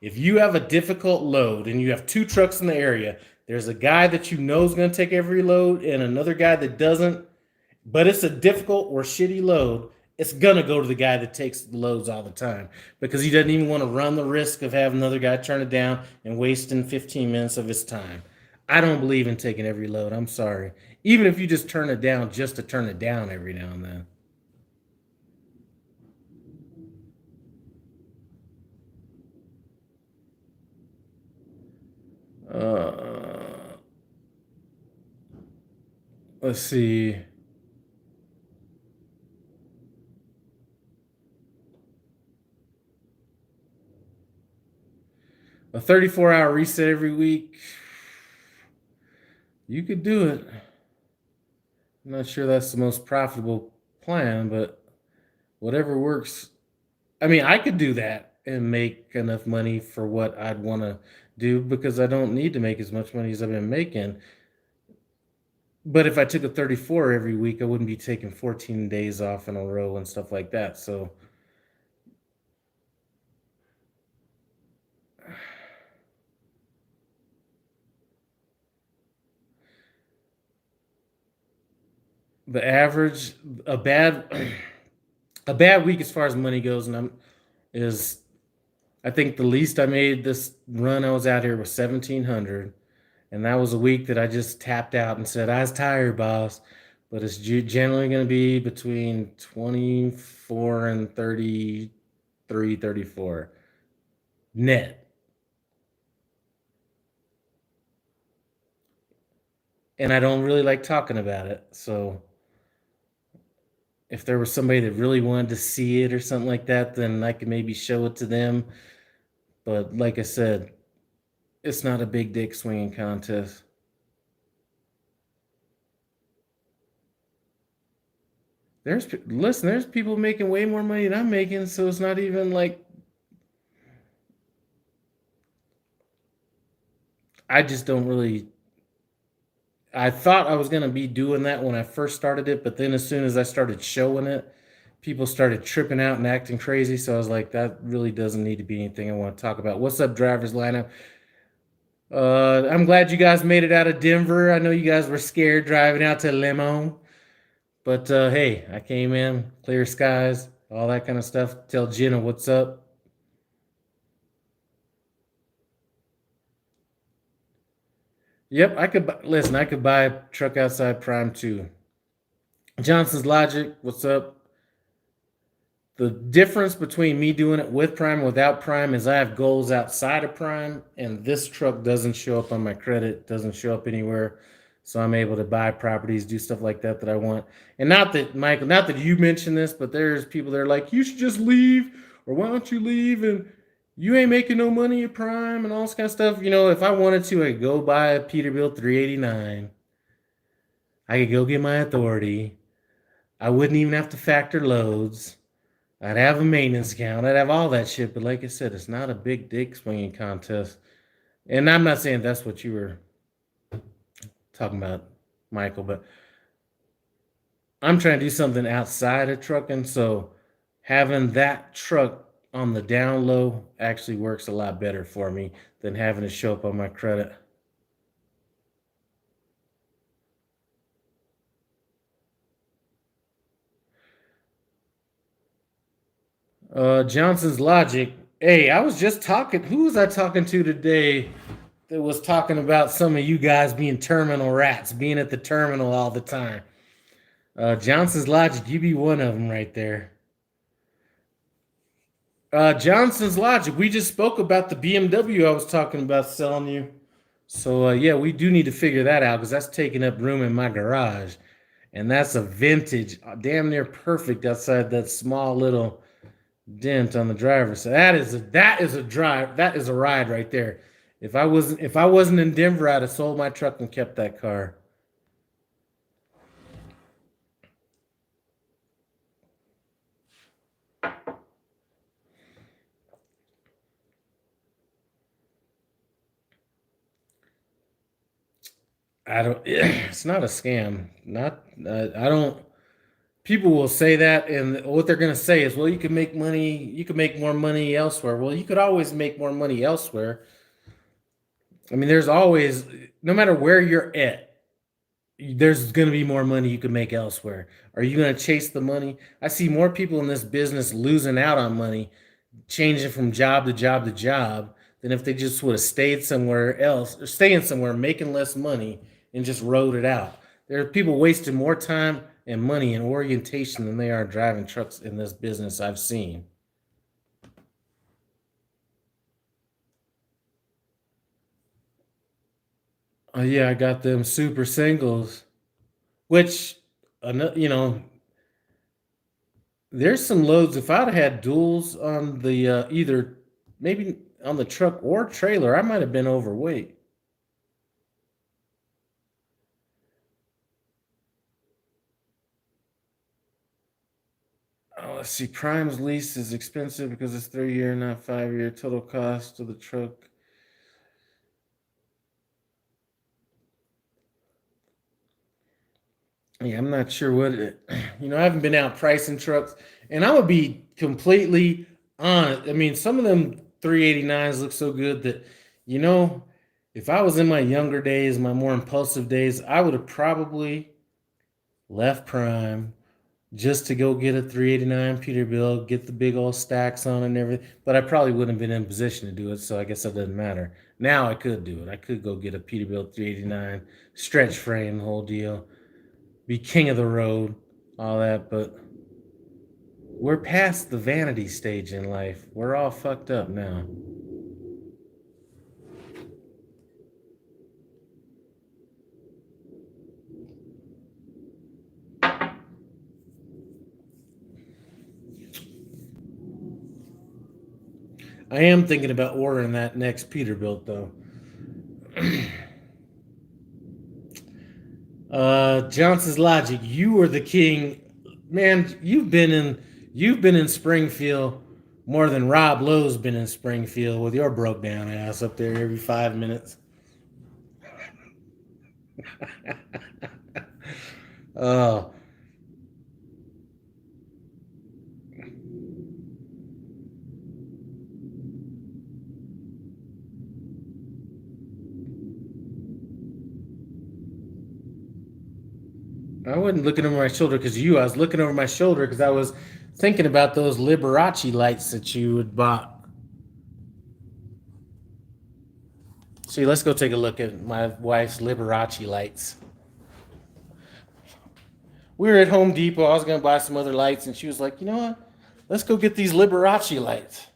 If you have a difficult load and you have two trucks in the area, there's a guy that you know is going to take every load and another guy that doesn't, but it's a difficult or shitty load, it's going to go to the guy that takes the loads all the time because he doesn't even want to run the risk of having another guy turn it down and wasting 15 minutes of his time. I don't believe in taking every load. I'm sorry. Even if you just turn it down just to turn it down every now and then. Let's see. A 34-hour reset every week. You could do it. I'm not sure that's the most profitable plan, but whatever works. I mean, I could do that and make enough money for what I'd want to do because I don't need to make as much money as I've been making. But if I took a 34 every week, I wouldn't be taking 14 days off in a row and stuff like that. So the average, a bad week as far as money goes, is I think the least I made this run I was out here was 1,700. And that was a week that I just tapped out and said, I was tired, boss. But it's generally going to be between 24 and 33, 34 net. And I don't really like talking about it. So if there was somebody that really wanted to see it or something like that, then I could maybe show it to them. But like I said, it's not a big dick swinging contest. There's people making way more money than I'm making, so it's not even like I just don't really. I thought I was going to be doing that when I first started it, but then as soon as I started showing it, people started tripping out and acting crazy. So I was like, that really doesn't need to be anything I want to talk about. What's up, drivers lineup? I'm glad you guys made it out of Denver. I know you guys were scared driving out to Lemon, but hey, I came in, clear skies, all that kind of stuff. Tell Jenna what's up. Yep, I could buy a truck outside Prime too. Johnson's Logic, what's up? The difference between me doing it with Prime and without Prime is I have goals outside of Prime, and this truck doesn't show up on my credit, doesn't show up anywhere. So I'm able to buy properties, do stuff like that I want. And not that, Michael, not that you mentioned this, but there's people that are like, you should just leave, or why don't you leave? And you ain't making no money at Prime and all this kind of stuff. If I wanted to, I could go buy a Peterbilt 389. I could go get my authority. I wouldn't even have to factor loads. I'd have a maintenance account. I'd have all that shit. But like I said, it's not a big dick swinging contest. And I'm not saying that's what you were talking about, Michael, but I'm trying to do something outside of trucking. So having that truck on the down low actually works a lot better for me than having to show up on my credit. Johnson's Logic. Hey, I was just talking. Who was I talking to today that was talking about some of you guys being terminal rats, being at the terminal all the time? Johnson's Logic, you be one of them right there. Johnson's Logic, we just spoke about the BMW I was talking about selling you. So, yeah, we do need to figure that out because that's taking up room in my garage. And that's a vintage, damn near perfect outside that small little dent on the driver. So that is a ride right there. If I wasn't in Denver, I'd have sold my truck and kept that car. It's not a scam. I don't, people will say that, and what they're going to say is, well, you can make more money elsewhere. Well, you could always make more money elsewhere. I mean, there's always, no matter where you're at, there's going to be more money you can make elsewhere. Are you going to chase the money? I see more people in this business losing out on money, changing from job to job to job, than if they just would have stayed somewhere else, or staying somewhere making less money and just rode it out. There are people wasting more time and money in orientation than they are driving trucks in this business I've seen. Oh yeah, I got them super singles, which, there's some loads. If I'd had duals on the either maybe on the truck or trailer, I might have been overweight. Oh, let's see. Prime's lease is expensive because it's 3-year, not 5-year. Total cost of the truck. Yeah, I'm not sure what I haven't been out pricing trucks, and I would be completely honest. I mean, some of them 389s look so good that, if I was in my younger days, my more impulsive days, I would have probably left Prime just to go get a 389 Peterbilt, get the big old stacks on and everything. But I probably wouldn't have been in position to do it, so I guess that doesn't matter. Now I could do it. I could go get a Peterbilt 389, stretch frame, the whole deal, be king of the road, all that. But we're past the vanity stage in life. We're all fucked up now. I am thinking about ordering that next Peterbilt though. Johnson's Logic, you are the king, man. You've been in Springfield more than Rob Lowe's been in Springfield with your broke down ass up there every 5 minutes. Oh, I wasn't looking over my shoulder because I was looking over my shoulder because I was thinking about those Liberace lights that you had bought. See, let's go take a look at my wife's Liberace lights. We were at Home Depot. I was going to buy some other lights, and she was like, you know what? Let's go get these Liberace lights.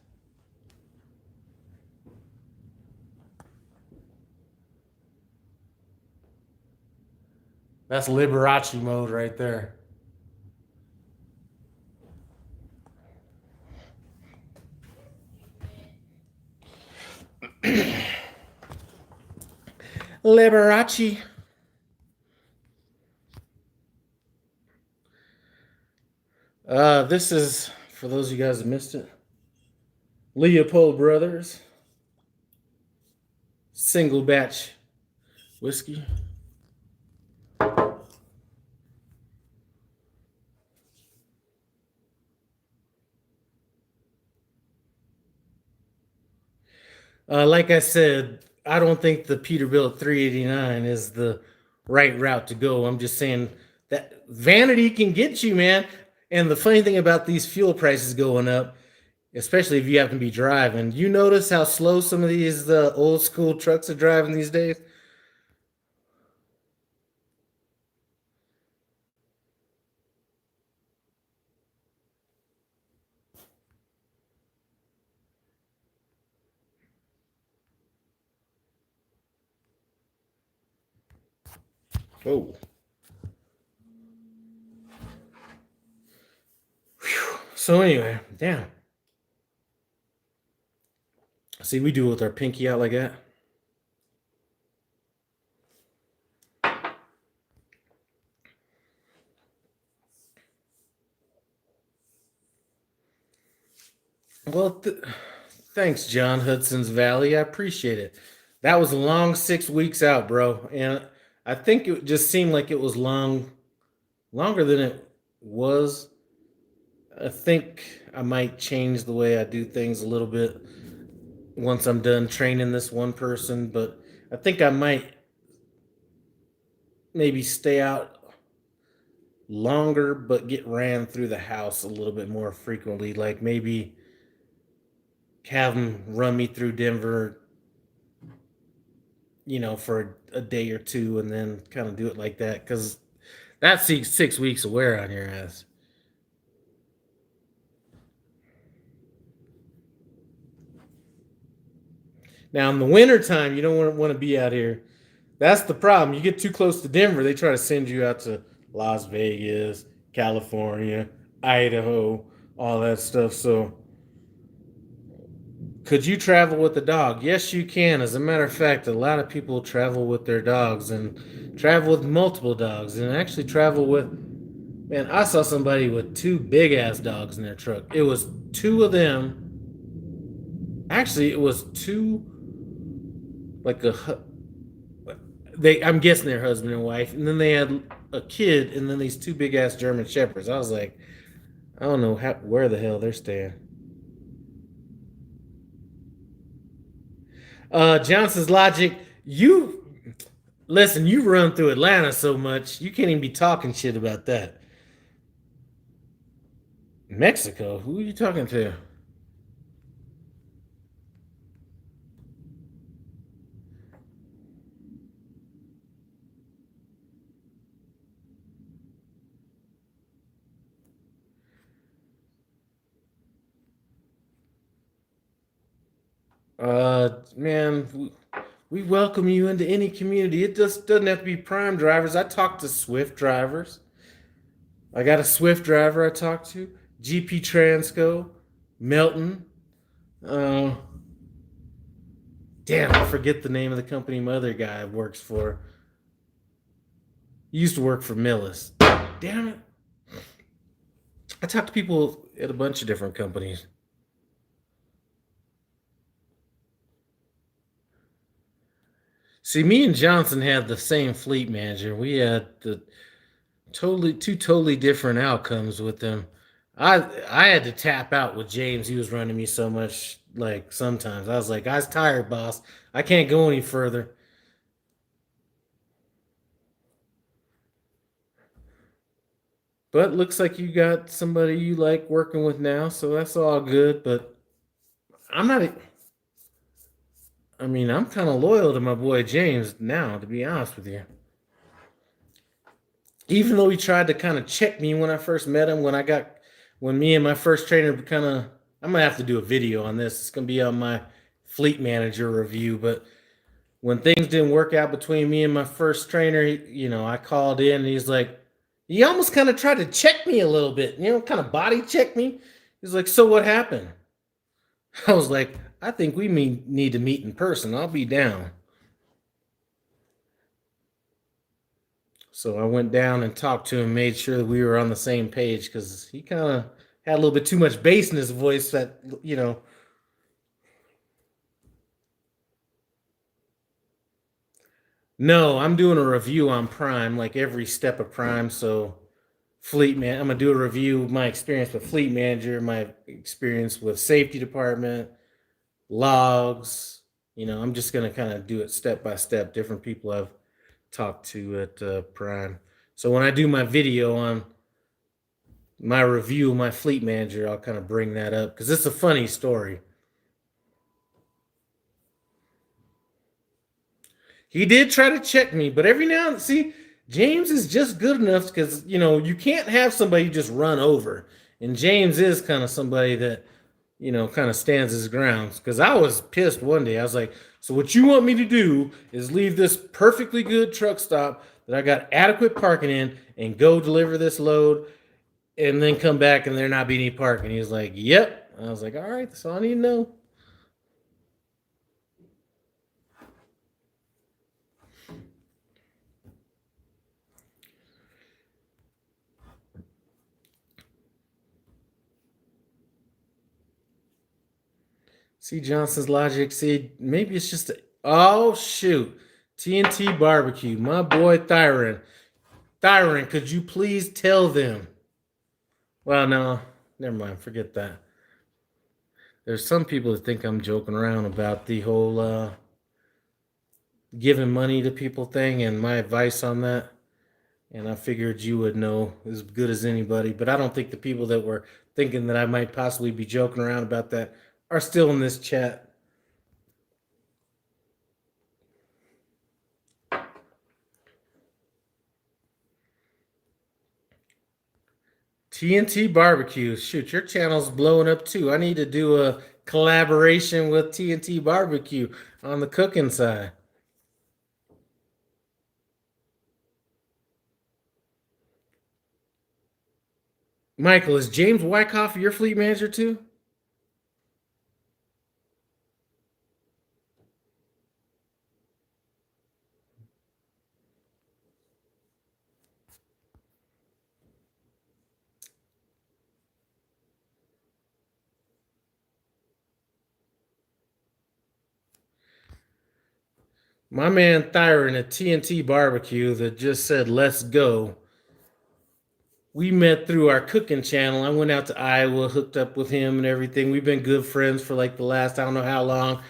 That's Liberace mode right there. Liberace. This is, for those of you guys that missed it, Leopold Brothers single batch whiskey. Like I said, I don't think the Peterbilt 389 is the right route to go. I'm just saying that vanity can get you, man. And the funny thing about these fuel prices going up, especially if you happen to be driving, you notice how slow some of these old school trucks are driving these days? Oh. Whew. So anyway, damn. See, we do it with our pinky out like that. Well, thanks, John Hudson's Valley. I appreciate it. That was a long 6 weeks out, bro. And I think it just seemed like it was longer than it was. I think I might change the way I do things a little bit once I'm done training this one person, but I think I might maybe stay out longer but get ran through the house a little bit more frequently. Like maybe have them run me through Denver, for a day or two and then kind of do it like that because that's 6 weeks of wear on your ass. Now in the wintertime, you don't want to be out here. That's the problem. You get too close to Denver, they try to send you out to Las Vegas, California, Idaho, all that stuff. So could you travel with a dog? Yes, you can. As a matter of fact, a lot of people travel with their dogs and travel with multiple dogs and actually travel with. Man, I saw somebody with two big ass dogs in their truck. It was two of them. Actually, it was two, like I'm guessing they're husband and wife, and then they had a kid, and then these two big ass German shepherds. I was like, I don't know where the hell they're staying. Johnson's Logic, you listen, you run through Atlanta so much, you can't even be talking shit about that. Mexico? Who are you talking to? Man, we welcome you into any community. It just doesn't have to be prime drivers. I talk to Swift drivers. I got a Swift driver I talk to. GP Transco, Melton. Uh, Damn, I forget the name of the company my other guy works for. He used to work for Millis. Damn it. I talk to people at a bunch of different companies. See, me and Johnson had the same fleet manager. We had the two totally different outcomes with them. I had to tap out with James. He was running me so much. Like sometimes I was like, I was tired, boss. I can't go any further. But looks like you got somebody you like working with now, so that's all good. But I'm not. I mean, I'm kind of loyal to my boy James now, to be honest with you. Even though he tried to kind of check me when I first met him, when me and my first trainer kind of, I'm gonna have to do a video on this. It's gonna be on my fleet manager review. But when things didn't work out between me and my first trainer, I called in and he's like, he almost kind of tried to check me a little bit, kind of body check me. He's like, so what happened? I was like, I think we need to meet in person. I'll be down. So I went down and talked to him, made sure that we were on the same page because he kind of had a little bit too much bass in his voice that, No, I'm doing a review on Prime, like every step of Prime. So I'm gonna do a review of my experience with Fleet Manager, my experience with Safety Department, logs. I'm just gonna kind of do it step by step. Different people I've talked to at Prime. So when I do my video on my review of my Fleet Manager, I'll kind of bring that up because it's a funny story. He did try to check me, but every now and see, James is just good enough because you can't have somebody just run over, and James is kind of somebody that kind of stands his grounds. Because I was pissed one day. I was like, "So what you want me to do is leave this perfectly good truck stop that I got adequate parking in, and go deliver this load, and then come back and there not be any parking?" He was like, "Yep." I was like, "All right, that's all I need to know." See Johnson's logic. See, maybe it's just oh shoot, TNT barbecue. My boy Thyron. Thyron, could you please tell them? Well, no, never mind. Forget that. There's some people that think I'm joking around about the whole giving money to people thing and my advice on that. And I figured you would know as good as anybody. But I don't think the people that were thinking that I might possibly be joking around about that are still in this chat. TNT Barbecue. Shoot, your channel's blowing up too. I need to do a collaboration with TNT Barbecue on the cooking side. Michael, is James Wyckoff your fleet manager too? My man Thyron at TNT Barbecue that just said, let's go. We met through our cooking channel. I went out to Iowa, hooked up with him and everything. We've been good friends for like the last, I don't know how long.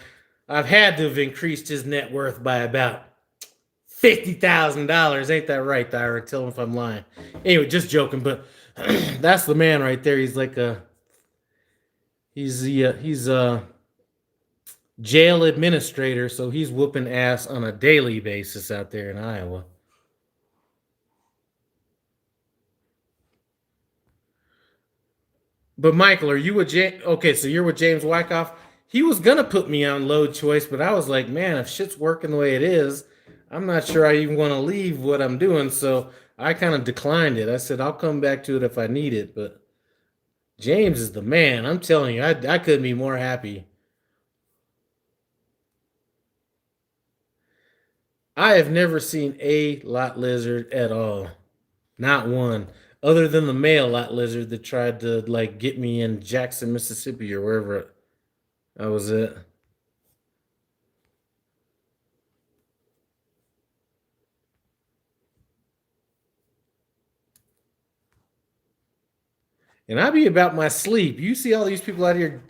I've had to have increased his net worth by about $50,000. Ain't that right, Thyron? Tell him if I'm lying. Anyway, just joking, but that's the man right there. He's like he's jail administrator, so he's whooping ass on a daily basis out there in Iowa. But Michael, are you with James? Okay, so you're with James Wyckoff. He was gonna put me on load choice, but I was like, man, if shit's working the way it is, I'm not sure I even want to leave what I'm doing. So I kind of declined it. I said I'll come back to it if I need it. But James is the man. I'm telling you, I couldn't be more happy. I have never seen a lot lizard at all. Not one. Other than the male lot lizard that tried to like get me in Jackson, Mississippi or wherever I was at. And I be about my sleep. You see all these people out here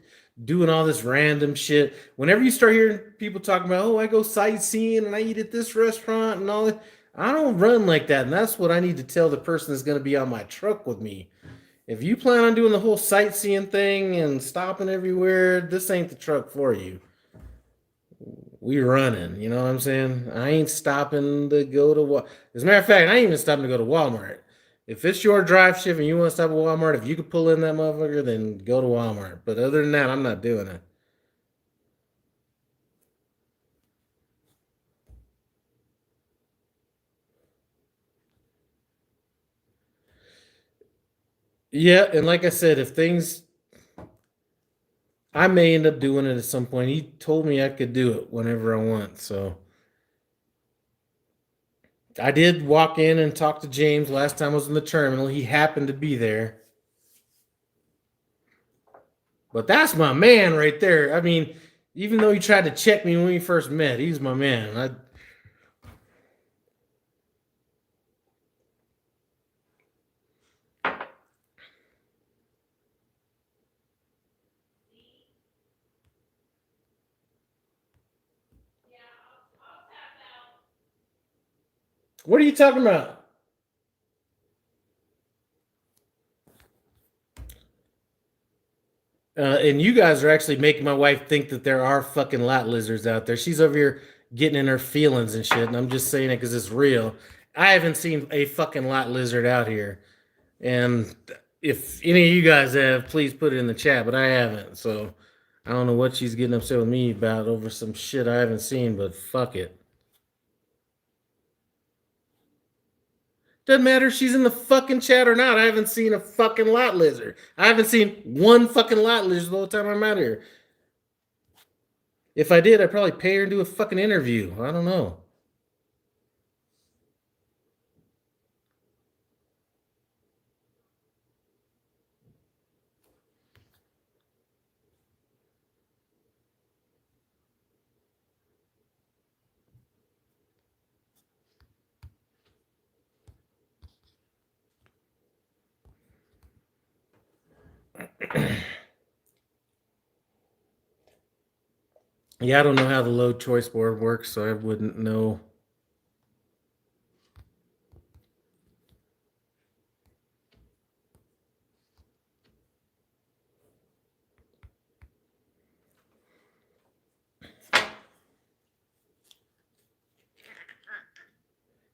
doing all this random shit. Whenever you start hearing people talking about, oh, I go sightseeing and I eat at this restaurant and all that, I don't run like that. And that's what I need to tell the person that's going to be on my truck with me. If you plan on doing the whole sightseeing thing and stopping everywhere, this ain't the truck for you. We running, you know what I'm saying? I ain't stopping to go to as a matter of fact, I ain't even stopping to go to Walmart. If it's your drive shift and you want to stop at Walmart, if you could pull in that motherfucker, then go to Walmart. But other than that, I'm not doing it. Yeah, and like I said, if things, I may end up doing it at some point. He told me I could do it whenever I want. So I did walk in and talk to James last time I was in the terminal. He happened to be there. But that's my man right there. I mean, even though he tried to check me when we first met, he's my man. What are you talking about? And you guys are actually making my wife think that there are fucking lot lizards out there. She's over here getting in her feelings and shit, and I'm just saying it because it's real. I haven't seen a fucking lot lizard out here. And if any of you guys have, please put it in the chat, but I haven't. So I don't know what she's getting upset with me about over some shit I haven't seen, but fuck it. Doesn't matter if she's in the fucking chat or not. I haven't seen a fucking lot lizard. I haven't seen one fucking lot lizard the whole time I'm out here. If I did, I'd probably pay her and do a fucking interview. I don't know. Yeah, I don't know how the load choice board works, so I wouldn't know.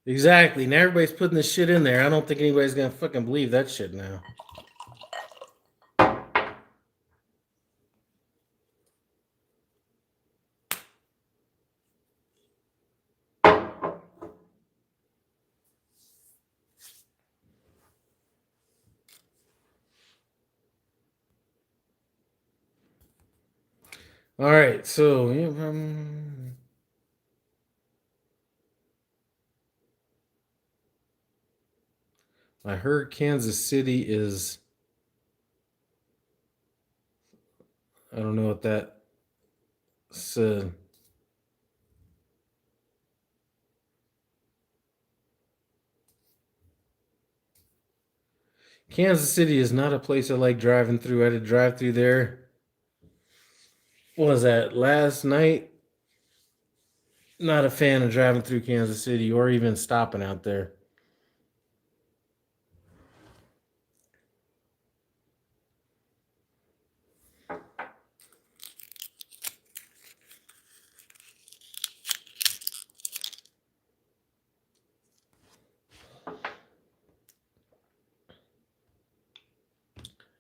Exactly. Now everybody's putting this shit in there. I don't think anybody's gonna fucking believe that shit now. All right, so I heard Kansas City is. I don't know what that said. Kansas City is not a place I like driving through. I had to drive through there. What was that, last night? Not a fan of driving through Kansas City or even stopping out there.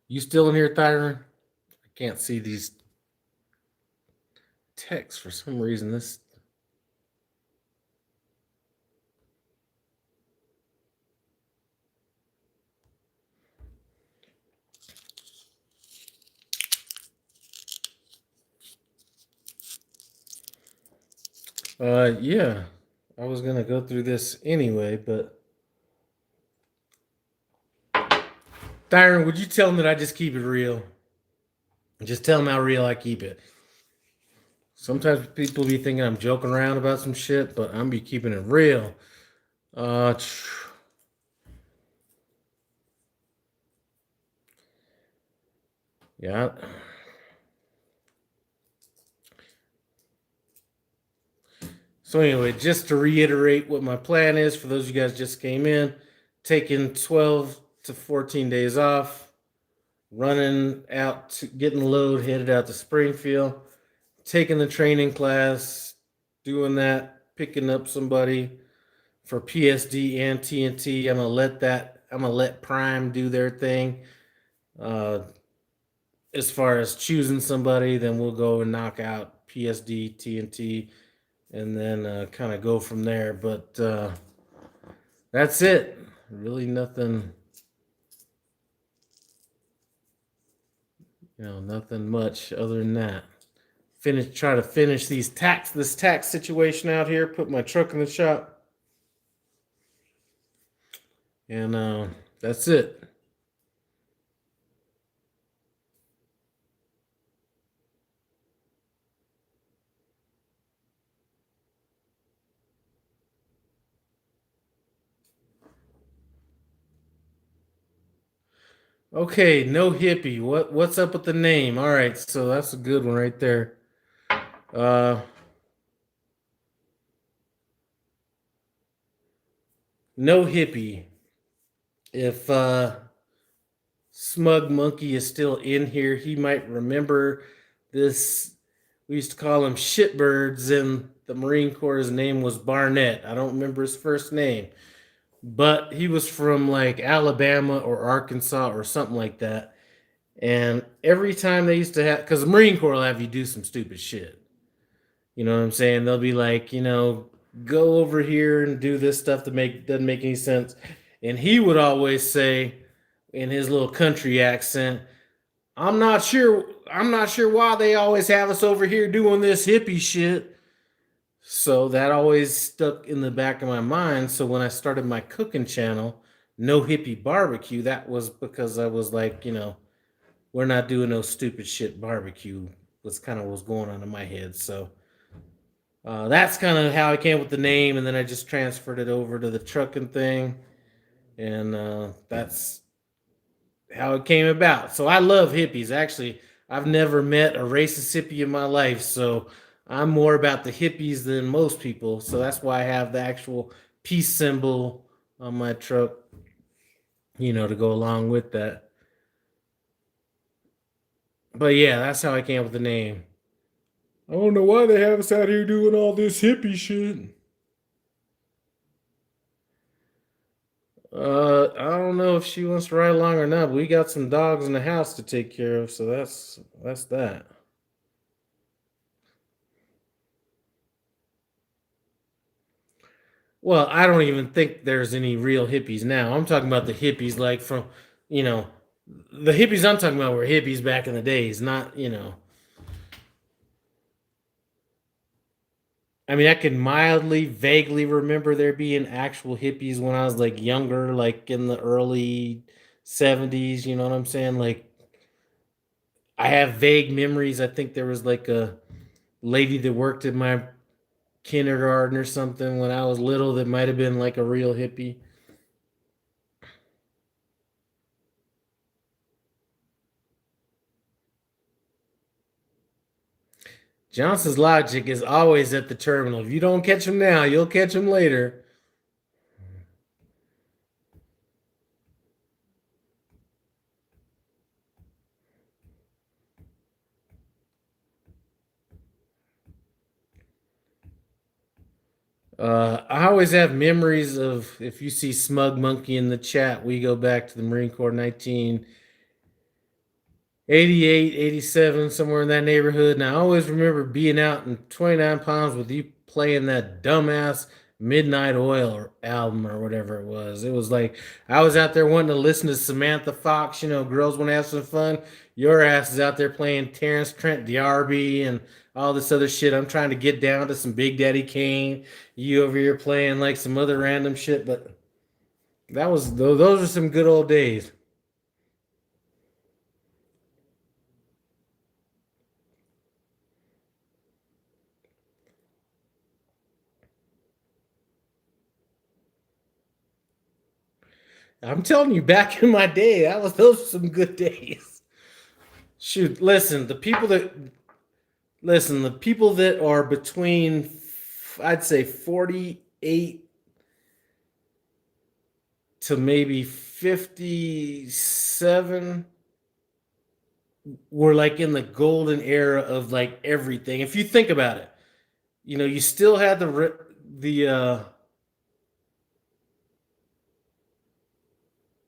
You still in here, Thyron? I can't see these texts for some reason. This. Yeah. I was gonna go through this anyway, but Thyron, would you tell them that I just keep it real? Just tell them how real I keep it. Sometimes people be thinking I'm joking around about some shit, but I'm be keeping it real. Yeah. So anyway, just to reiterate what my plan is for those of you guys just came in, taking 12 to 14 days off, running out, to getting the load, headed out to Springfield, taking the training class, doing that, picking up somebody for PSD and TNT. I'm gonna let Prime do their thing. As far as choosing somebody, then we'll go and knock out PSD, TNT, and then kind of go from there. But that's it. Really nothing Nothing much other than that. Try to finish this tax situation out here. Put my truck in the shop, and that's it. Okay, no hippie. What's up with the name? All right, so that's a good one right there. No hippie. If Smug Monkey is still in here, he might remember this. We used to call him shitbirds in the Marine Corps. His name was Barnett. I don't remember his first name, but he was from like Alabama or Arkansas or something like that. And every time they used to have, because the Marine Corps will have you do some stupid shit. You know what I'm saying? They'll be like, go over here and do this stuff that doesn't make any sense. And he would always say, in his little country accent, I'm not sure why they always have us over here doing this hippie shit. So that always stuck in the back of my mind. So when I started my cooking channel, No Hippie BBQ, that was because I was like, we're not doing no stupid shit barbecue. Was kind of what's going on in my head. So that's kind of how I came up with the name, and then I just transferred it over to the trucking thing, and that's how it came about. So I love hippies. Actually, I've never met a racist hippie in my life, so I'm more about the hippies than most people. So that's why I have the actual peace symbol on my truck, to go along with that. But yeah, that's how I came up with the name. I don't know why they have us out here doing all this hippie shit. I don't know if she wants to ride along or not, but we got some dogs in the house to take care of, so that's that. Well, I don't even think there's any real hippies now. I'm talking about the hippies like from, the hippies I'm talking about were hippies back in the days, not. I mean, I can mildly, vaguely remember there being actual hippies when I was like younger, like in the early 70s, you know what I'm saying? Like, I have vague memories. I think there was like a lady that worked in my kindergarten or something when I was little that might have been like a real hippie. Johnson's logic is always at the terminal. If you don't catch him now, you'll catch him later. I always have memories of, if you see Smug Monkey in the chat, we go back to the Marine Corps 1988, 87, somewhere in that neighborhood. And I always remember being out in 29 Palms with you playing that dumbass Midnight Oil album or whatever it was. It was like I was out there wanting to listen to Samantha Fox, girls want to have some fun. Your ass is out there playing Terrence Trent D'Arby and all this other shit. I'm trying to get down to some Big Daddy Kane. You over here playing like some other random shit, but those are some good old days. I'm telling you, back in my day, those were some good days. Shoot, listen, the people that are between, I'd say 48 to maybe 57 were like in the golden era of like everything. If you think about it, you still had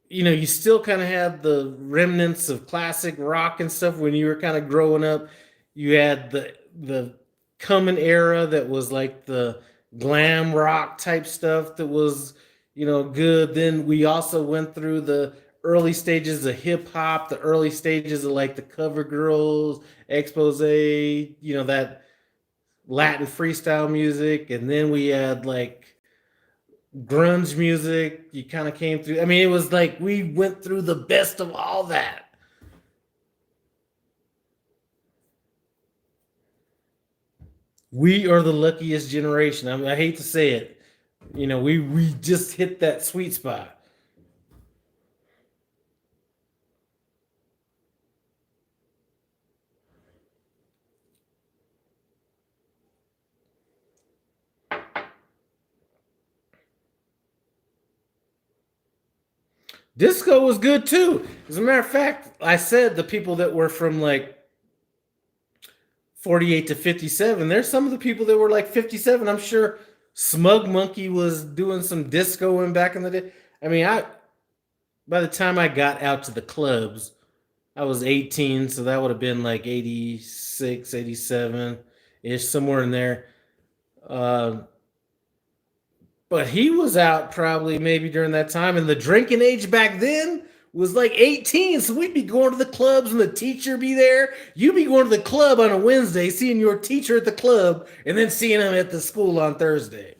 you still kind of had the remnants of classic rock and stuff when you were kind of growing up. You had the coming era that was like the glam rock type stuff that was good. Then we also went through the early stages of hip hop, the early stages of like the Cover Girls, Expose, that Latin freestyle music, and then we had like grunge music. You kind of came through. I mean, it was like we went through the best of all that. We are the luckiest generation. I mean, I hate to say it. We just hit that sweet spot. Disco was good too. As a matter of fact, I said the people that were from like 48 to 57, there's some of the people that were like 57. I'm sure Smug Monkey was doing some discoing back in the day. I mean, by the time I got out to the clubs, I was 18, so that would have been like 86, 87 ish, somewhere in there. Uh, But he was out probably maybe during that time, and the drinking age back then was like 18. So we'd be going to the clubs and the teacher be there. You'd be going to the club on a Wednesday, seeing your teacher at the club, and then seeing him at the school on Thursday.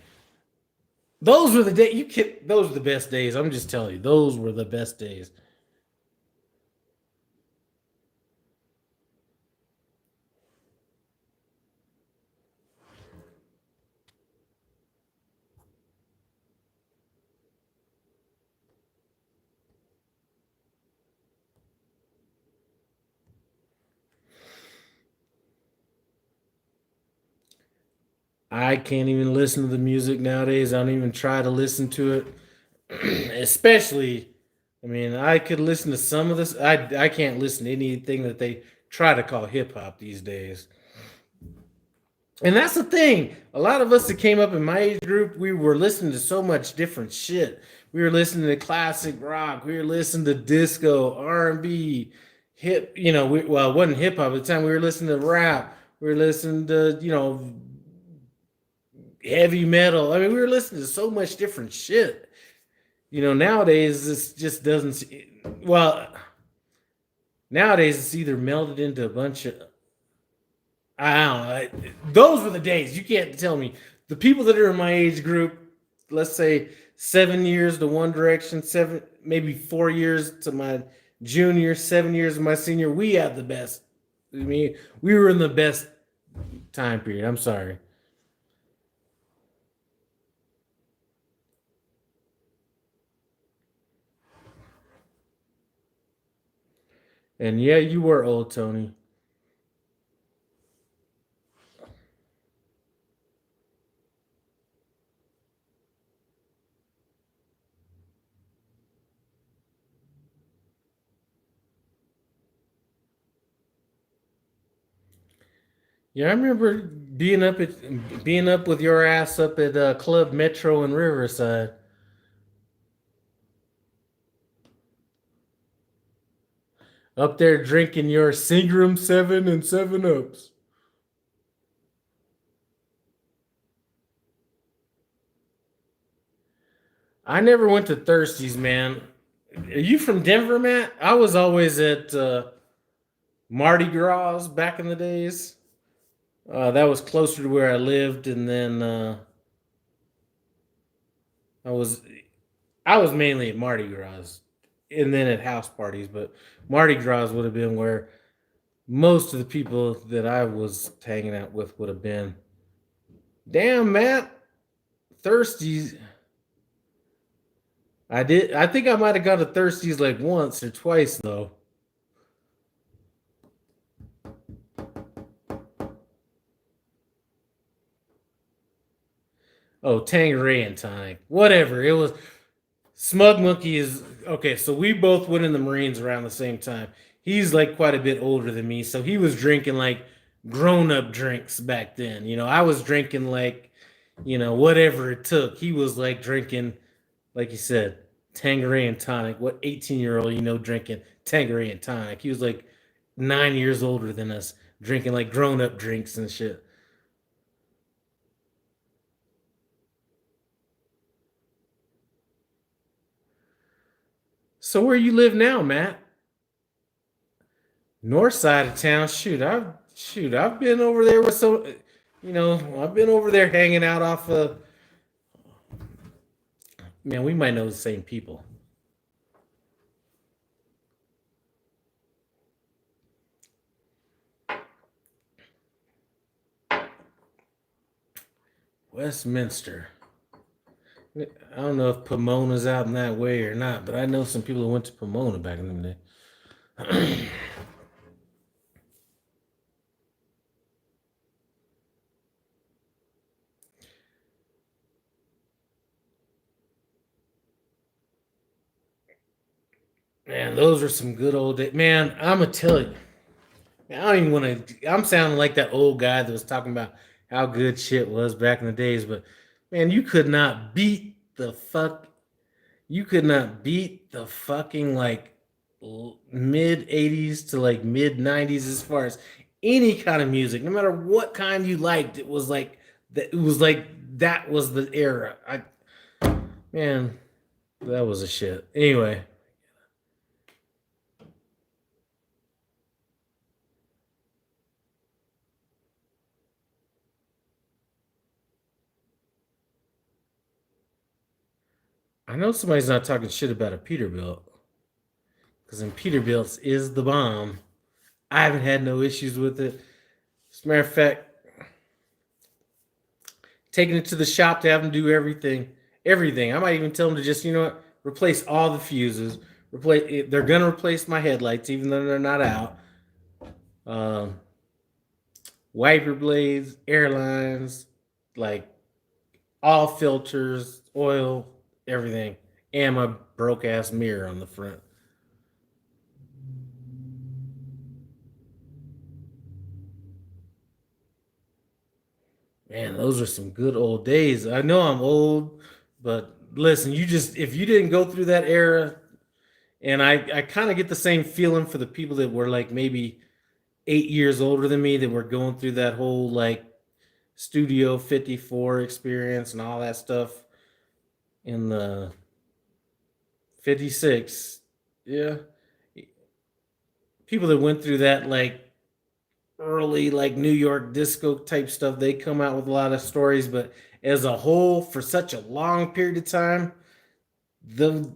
Those were the days. Those were the best days. I'm just telling you, those were the best days. I can't even listen to the music nowadays. I don't even try to listen to it. Especially, I mean, I could listen to some of this. I can't listen to anything that they try to call hip hop these days. And that's the thing. A lot of us that came up in my age group, we were listening to so much different shit. We were listening to classic rock. We were listening to disco, R&B, hip. Well, it wasn't hip hop at the time. We were listening to rap. We were listening to heavy metal. I mean, we were listening to so much different shit. Nowadays this just doesn't. Well, nowadays it's either melded into a bunch of. I don't know. Those were the days. You can't tell me the people that are in my age group. Let's say 7 years to One Direction, maybe 4 years to my junior, 7 years to my senior. We had the best. I mean, we were in the best time period. I'm sorry. And yeah, you were old, Tony. Yeah, I remember being up with your ass up at Club Metro in Riverside. Up there drinking your Seagram 7 and 7 Ups. I never went to Thirsties, man. Are you from Denver, Matt? I was always at Mardi Gras back in the days. That was closer to where I lived, and then I was I was mainly at Mardi Gras, and then at house parties. But Mardi Gras would have been where most of the people that I was hanging out with would have been. Damn, Matt, Thirsties. I did. I think I might have gone to Thirsties like once or twice though. Oh, Tangeray and tonic, whatever. It was Smug Monkey is okay. So we both went in the Marines around the same time. He's like quite a bit older than me, so he was drinking like grown up drinks back then. I was drinking like whatever it took. He was like drinking, like you said, Tangeray and tonic. What 18-year-old drinking Tangeray and tonic? He was like 9 years older than us, drinking like grown up drinks and shit. So where you live now, Matt? North side of town. I've been over there with some, I've been over there hanging out off of. Man, we might know the same people. Westminster. I don't know if Pomona's out in that way or not, but I know some people who went to Pomona back in the day. Man, those are some good old days. Man, I'm gonna tell you. I don't even want to. I'm sounding like that old guy that was talking about how good shit was back in the days, but man, you could not beat the fuck. You could not beat the fucking like mid '80s to like mid '90s as far as any kind of music, no matter what kind you liked. It was like that. It was like that was the era. Man, that was a shit. Anyway. I know somebody's not talking shit about a Peterbilt, because in Peterbilts is the bomb. I haven't had no issues with it. As a matter of fact, taking it to the shop to have them do everything. I might even tell them to just, replace all the fuses. They're gonna replace my headlights, even though they're not out. Wiper blades, airlines, like all filters, oil, everything, and my broke ass mirror on the front. Man, those are some good old days. I know I'm old, but listen, if you didn't go through that era, and I kind of get the same feeling for the people that were like maybe 8 years older than me that were going through that whole like Studio 54 experience and all that stuff in the 56. Yeah. People that went through that like early like New York disco type stuff, they come out with a lot of stories, but as a whole, for such a long period of time, the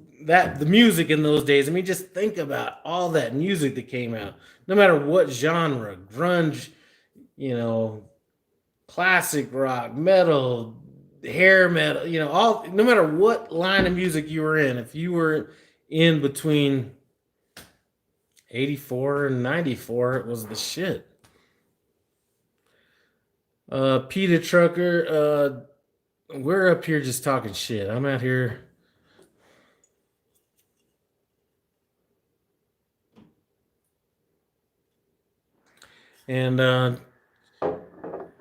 music in those days, I mean, just think about all that music that came out, no matter what genre, grunge, classic rock, metal, hair metal, no matter what line of music you were in, if you were in between 84 and 94, it was the shit. Peter Trucker, we're up here just talking shit. I'm out here. And,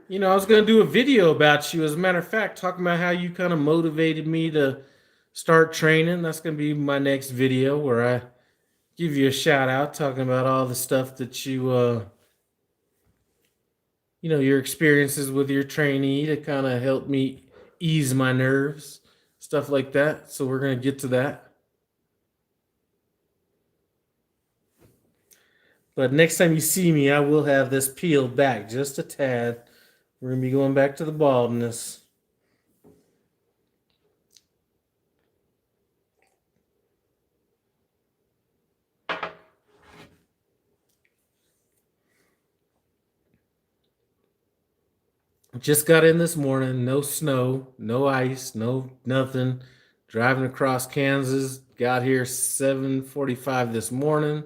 I was going to do a video about you, as a matter of fact, talking about how you kind of motivated me to start training. That's going to be my next video where I give you a shout out, talking about all the stuff that your experiences with your trainee to kind of help me ease my nerves, stuff like that. So we're going to get to that. But next time you see me, I will have this peeled back just a tad. We're going to be going back to the baldness. Just got in this morning. No snow, no ice, no nothing. Driving across Kansas. Got here 7:45 this morning.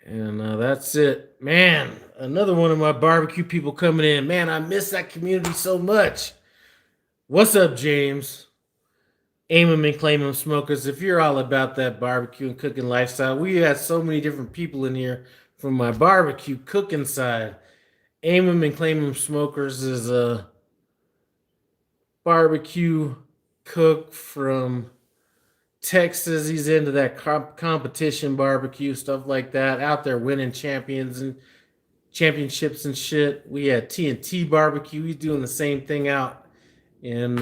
And that's it. Man, another one of my barbecue people coming in. Man, I miss that community so much. What's up, James? Aim 'em and claim 'em smokers. If you're all about that barbecue and cooking lifestyle, we had so many different people in here from my barbecue cooking side. Aim 'em and claim 'em smokers is a barbecue cook from Texas. He's into that competition barbecue, stuff like that, out there winning champions and championships and shit. We had TNT barbecue. He's doing the same thing out in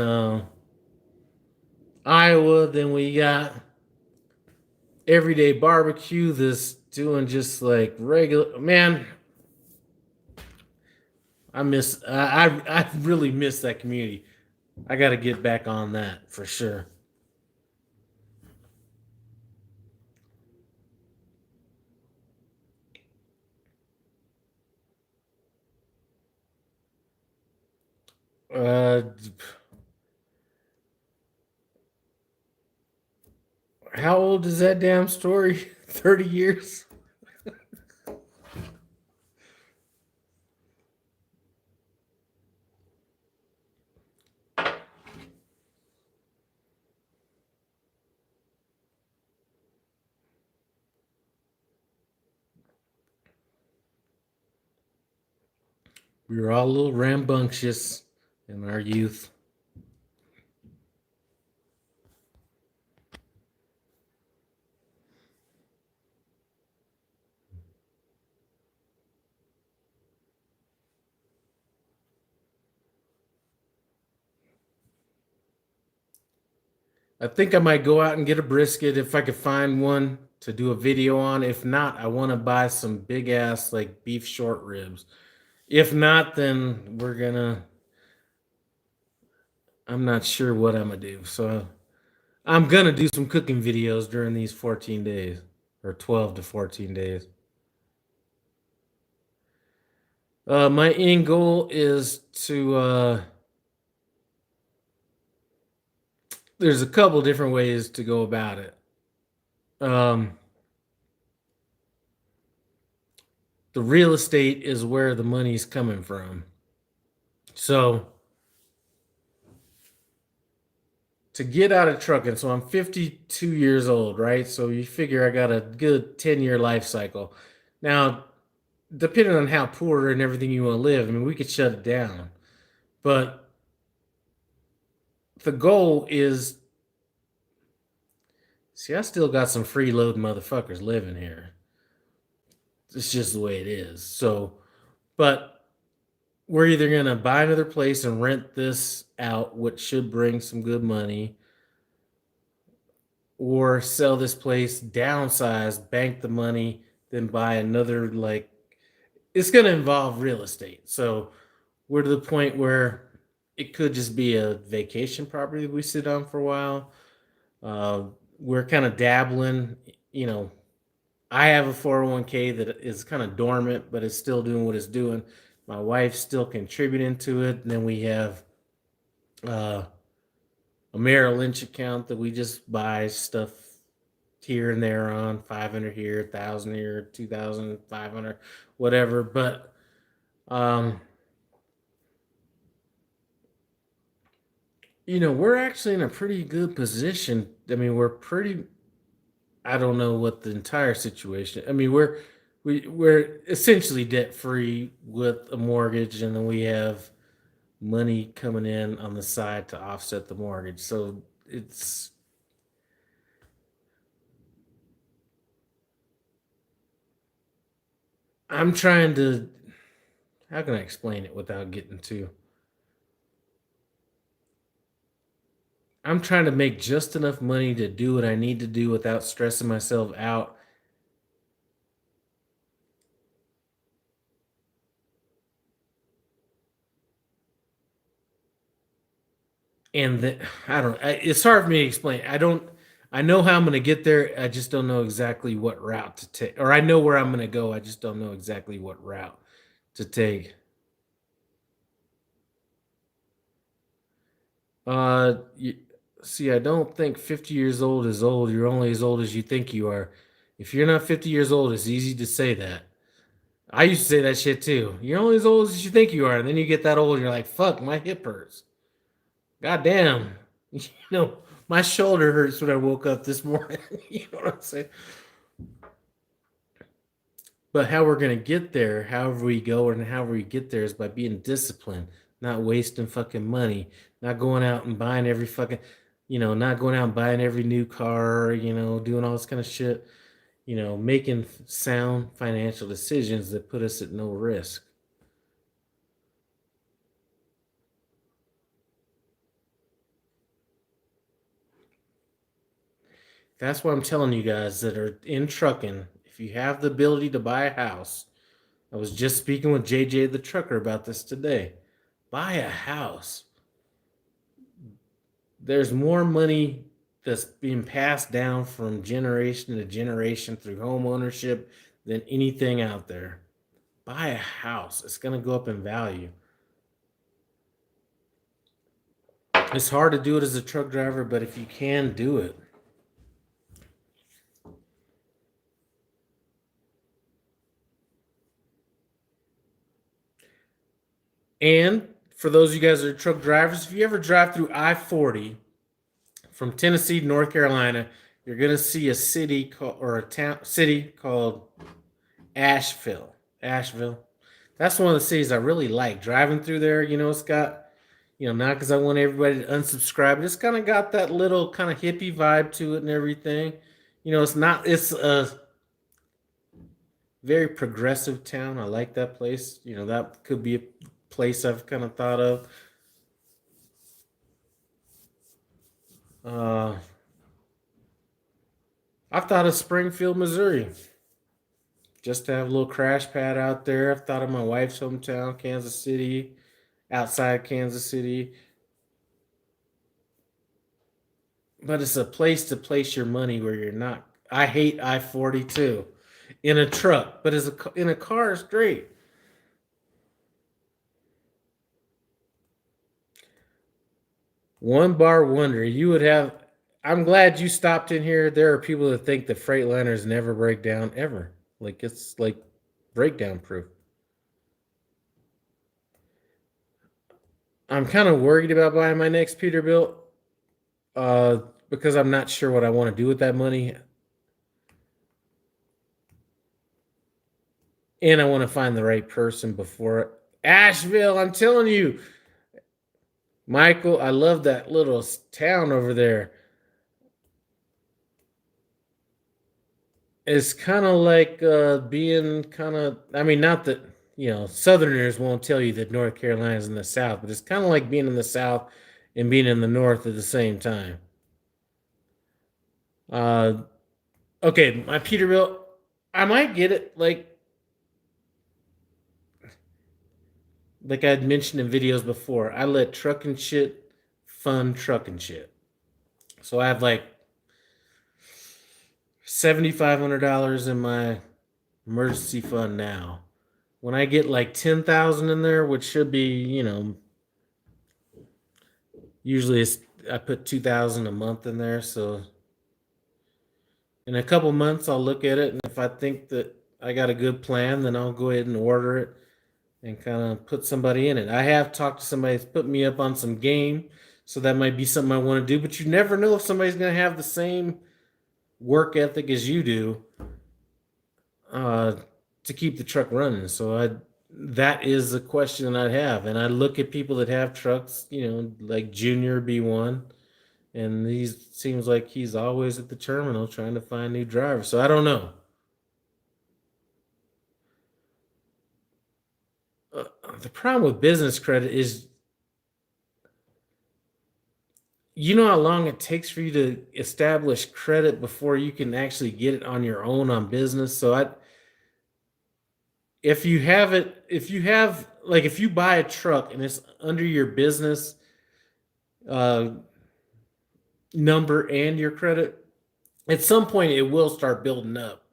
Iowa. Then we got everyday barbecue, this doing just like regular. Man, I really miss that community. I got to get back on that for sure. Uh, how old is that damn story? 30 years? We were all a little rambunctious in our youth. I think I might go out and get a brisket if I could find one to do a video on. If not, I want to buy some big ass like beef short ribs. If not, then I'm not sure what I'm gonna do. So I'm gonna do some cooking videos during these 14 days or 12 to 14 days. My end goal is to there's a couple different ways to go about it. Um, the real estate is where the money's coming from. So to get out of trucking, so I'm 52 years old, right? So you figure I got a good 10-year life cycle. Now, depending on how poor and everything you want to live, I mean, we could shut it down. But the goal is, see, I still got some freeloading motherfuckers living here. It's just the way it is. So, but we're either going to buy another place and rent this out, which should bring some good money, or sell this place, downsize, bank the money, then buy another, like, it's going to involve real estate. So we're to the point where it could just be a vacation property that we sit on for a while. Uh, we're kind of dabbling, you know. I have a 401k that is kind of dormant, but it's still doing what it's doing. My wife's still contributing to it. And then we have uh, a Merrill Lynch account that we just buy stuff here and there on, 500 here, 1,000 here, 2,500, whatever. But we're actually in a pretty good position. I mean, I don't know what the entire situation. I mean, we're essentially debt free with a mortgage, and then we have money coming in on the side to offset the mortgage. So I'm trying to, how can I explain it without getting too? I'm trying to make just enough money to do what I need to do without stressing myself out. And I don't. It's hard for me to explain. I know how I'm going to get there. I just don't know exactly what route to take. Or I know where I'm going to go. I just don't know exactly what route to take. You, see, I don't think 50 years old is old. You're only as old as you think you are. If you're not 50 years old, it's easy to say that. I used to say that shit too. You're only as old as you think you are, and then you get that old, and you're like, "Fuck, my hip hurts." God damn, my shoulder hurts when I woke up this morning. You know what I'm saying? But how we're gonna get there, however we go and however we get there, is by being disciplined, not wasting fucking money, not going out and buying every fucking, not going out and buying every new car, doing all this kind of shit, making sound financial decisions that put us at no risk. That's why I'm telling you guys that are in trucking, if you have the ability to buy a house, I was just speaking with JJ the trucker about this today. Buy a house. There's more money that's being passed down from generation to generation through home ownership than anything out there. Buy a house. It's going to go up in value. It's hard to do it as a truck driver, but if you can, do it. And for those of you guys that are truck drivers, if you ever drive through I-40 from Tennessee to North Carolina, you're going to see a city or a town city called Asheville. Asheville. That's one of the cities I really like. Driving through there, it's got, not because I want everybody to unsubscribe, it's kind of got that little kind of hippie vibe to it and everything. It's a very progressive town. I like that place. That could be a place I've kind of thought of. I've thought of Springfield, Missouri. Just to have a little crash pad out there. I've thought of my wife's hometown, Kansas City, outside Kansas City. But it's a place to place your money where you're not. I hate I-40 too in a truck, but in a car, it's great. One bar wonder, you would have. I'm glad you stopped in here. There are people that think that Freightliners never break down ever. Like it's like breakdown proof. I'm kind of worried about buying my next Peterbilt because I'm not sure what I want to do with that money. And I want to find the right person before it. Asheville, I'm telling you, Michael, I love that little town over there. It's kind of like being not that, Southerners won't tell you that North Carolina's in the South, but it's kind of like being in the South and being in the North at the same time. Okay, my Peterbilt, I might get it like I'd mentioned in videos before. I let trucking shit fund trucking shit. So I have like $7,500 in my emergency fund now. When I get like 10,000 in there, which should be, usually I put 2,000 a month in there. So in a couple months, I'll look at it, and if I think that I got a good plan, then I'll go ahead and order it and kind of put somebody in it. I have talked to somebody that's put me up on some game, so that might be something I want to do. But you never know if somebody's going to have the same work ethic as you do to keep the truck running. So that is a question that I'd have. And I look at people that have trucks, like Junior B1, and he seems like he's always at the terminal trying to find new drivers. So I don't know. The problem with business credit is, you know how long it takes for you to establish credit before you can actually get it on your own on business. So if you buy a truck and it's under your business number and your credit, at some point it will start building up.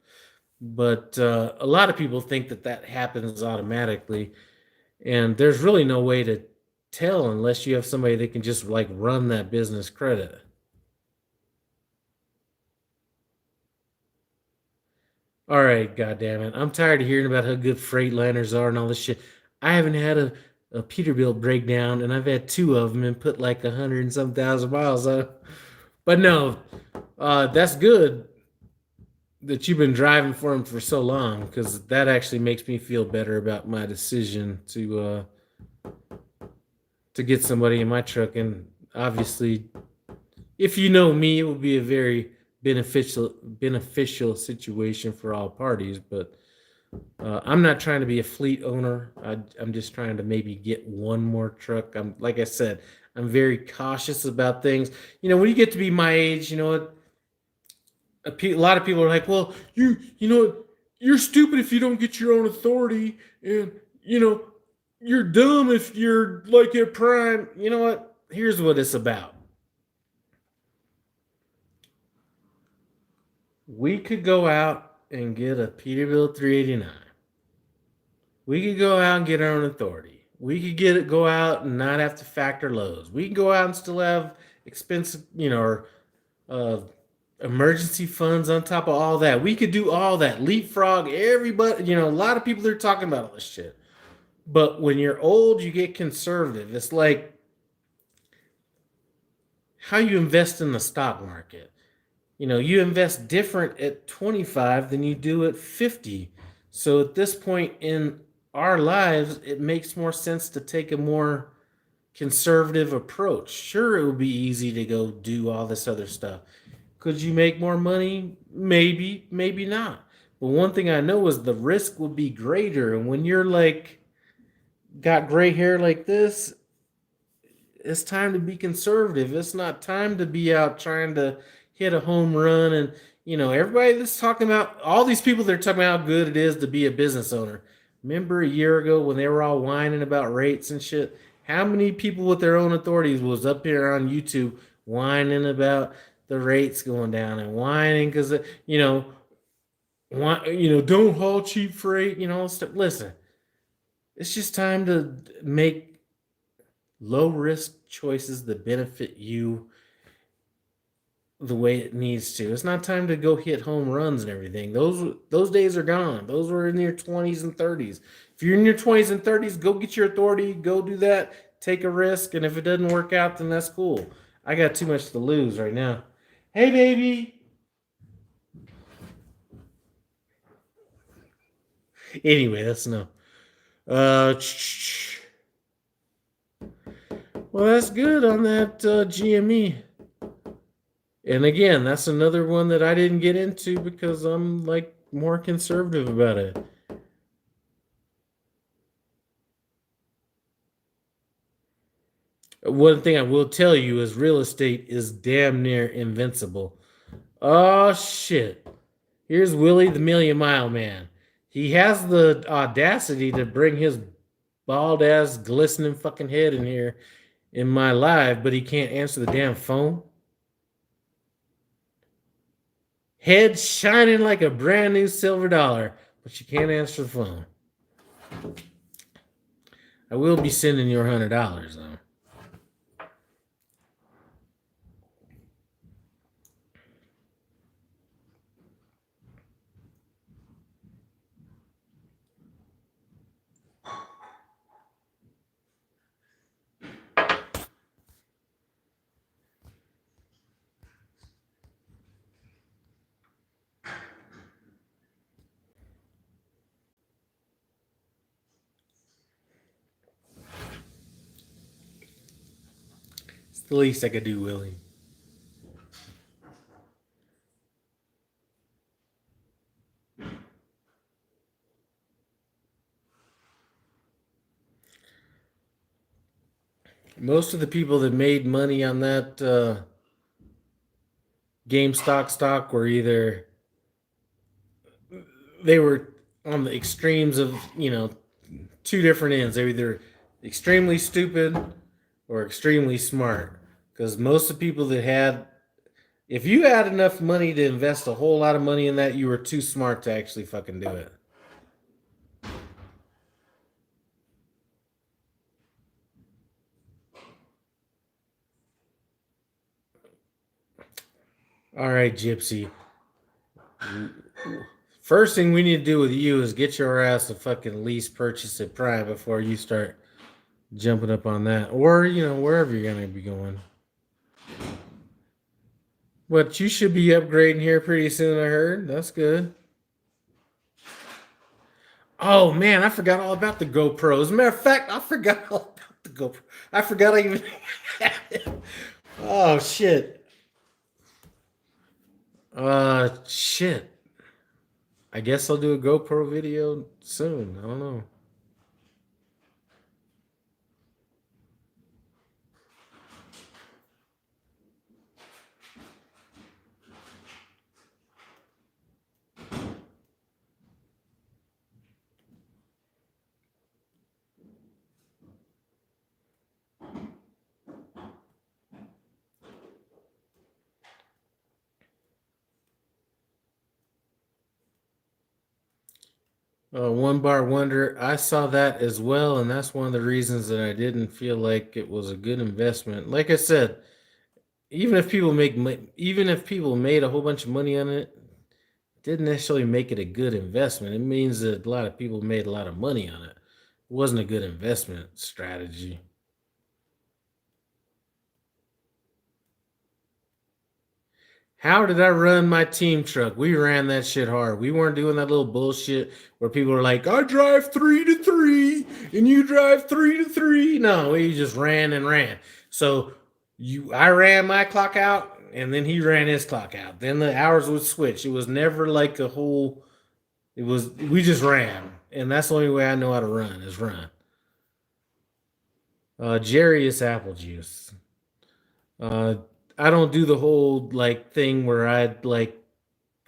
But a lot of people think that happens automatically, and there's really no way to tell unless you have somebody that can just like run that business credit. All right, goddammit. I'm tired of hearing about how good Freightliners are and all this shit. I haven't had a Peterbilt breakdown, and I've had two of them and put like 100 and some thousand miles on. But no, that's good that you've been driving for them for so long, because that actually makes me feel better about my decision to get somebody in my truck. And obviously, if you know me, it will be a very beneficial situation for all parties. But I'm not trying to be a fleet owner. I'm just trying to maybe get one more truck. Like I said, I'm very cautious about things. When you get to be my age, a lot of people are like, well, you know, you're stupid if you don't get your own authority, and you know, you're dumb if you're like at Prime. You know what? Here's what it's about. We could go out and get a Peterbilt 389. We could go out and get our own authority. We could go out and not have to factor loads. We can go out and still have expensive, or uh, emergency funds on top of all that. We could do all that. Leapfrog everybody. A lot of people are talking about all this shit. But when you're old, you get conservative. It's like how you invest in the stock market. You invest different at 25 than you do at 50. So at this point in our lives, it makes more sense to take a more conservative approach. Sure, it would be easy to go do all this other stuff. Could you make more money? Maybe, maybe not. But one thing I know is the risk will be greater. And when you're like, got gray hair like this, it's time to be conservative. It's not time to be out trying to hit a home run. And, everybody that's talking about, all these people that are talking about how good it is to be a business owner. Remember a year ago when they were all whining about rates and shit? How many people with their own authorities was up here on YouTube whining about the rates going down and whining because, don't haul cheap freight, stuff. Listen, it's just time to make low risk choices that benefit you the way it needs to. It's not time to go hit home runs and everything. Those days are gone. Those were in your 20s and 30s. If you're in your 20s and 30s, go get your authority, go do that, take a risk, and if it doesn't work out, then that's cool. I got too much to lose right now. Hey, baby. Anyway, that's no. Well, that's good on that GME. And again, that's another one that I didn't get into because I'm like more conservative about it. One thing I will tell you is real estate is damn near invincible. Oh shit. Here's Willie the Million Mile Man. He has the audacity to bring his bald ass glistening fucking head in here in my live, but he can't answer the damn phone. Head shining like a brand new silver dollar, but you can't answer the phone. I will be sending your $100 though. It's the least I could do, Willie. Most of the people that made money on that GameStop stock were either they were on the extremes of two different ends. They were either extremely stupid or extremely smart. Because most of the people that had, if you had enough money to invest a whole lot of money in that, you were too smart to actually fucking do it. All right, Gypsy. First thing we need to do with you is get your ass a fucking lease purchase at Prime before you start jumping up on that. Or, wherever you're going to be going. But you should be upgrading here pretty soon, I heard. That's good. Oh, man, I forgot all about the GoPro. As a matter of fact, I forgot all about the GoPro. I forgot I even had it. Oh, shit. Shit. I guess I'll do a GoPro video soon. I don't know. One bar wonder. I saw that as well, and that's one of the reasons that I didn't feel like it was a good investment. Like I said, even if people made a whole bunch of money on it, didn't necessarily make it a good investment. It means that a lot of people made a lot of money on it. It wasn't a good investment strategy. How did I run my team truck? We ran that shit hard. We weren't doing that little bullshit where people are like, I drive 3 to 3 and you drive 3 to 3. No, we just ran and ran. So I ran my clock out and then he ran his clock out. Then the hours would switch. It was never like a whole, we just ran. And that's the only way I know how to run is run. Jerry is apple juice. I don't do the whole like thing where I'd like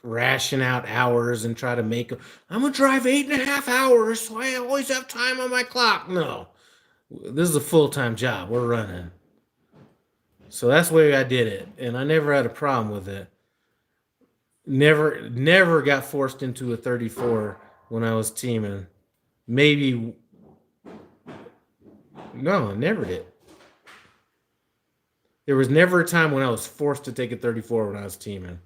ration out hours and try to make them. I'm gonna drive 8.5 hours, so I always have time on my clock. No, this is a full-time job. We're running, so that's the way I did it, and I never had a problem with it. Never got forced into a 34 when I was teaming. Maybe no, I never did. There was never a time when I was forced to take a 34 when I was teaming.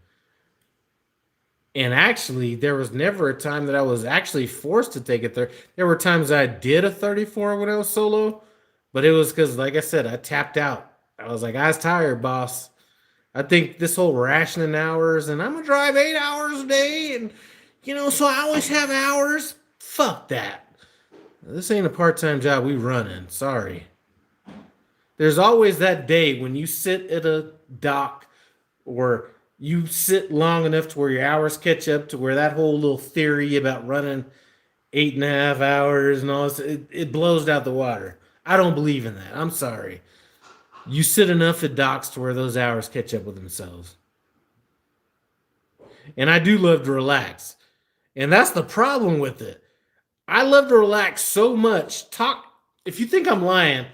And actually, there was never a time that I was actually forced to take a 30. There were times I did a 34 when I was solo, but it was because, like I said, I tapped out. I was like, I was tired, boss. I think this whole rationing hours, and I'm going to drive 8 hours a day, and, so I always have hours. Fuck that. This ain't a part-time job we running. Sorry. There's always that day when you sit at a dock or you sit long enough to where your hours catch up to where that whole little theory about running 8.5 hours and all this, it blows out the water. I don't believe in that. I'm sorry. You sit enough at docks to where those hours catch up with themselves. And I do love to relax. And that's the problem with it. I love to relax so much. If you think I'm lying,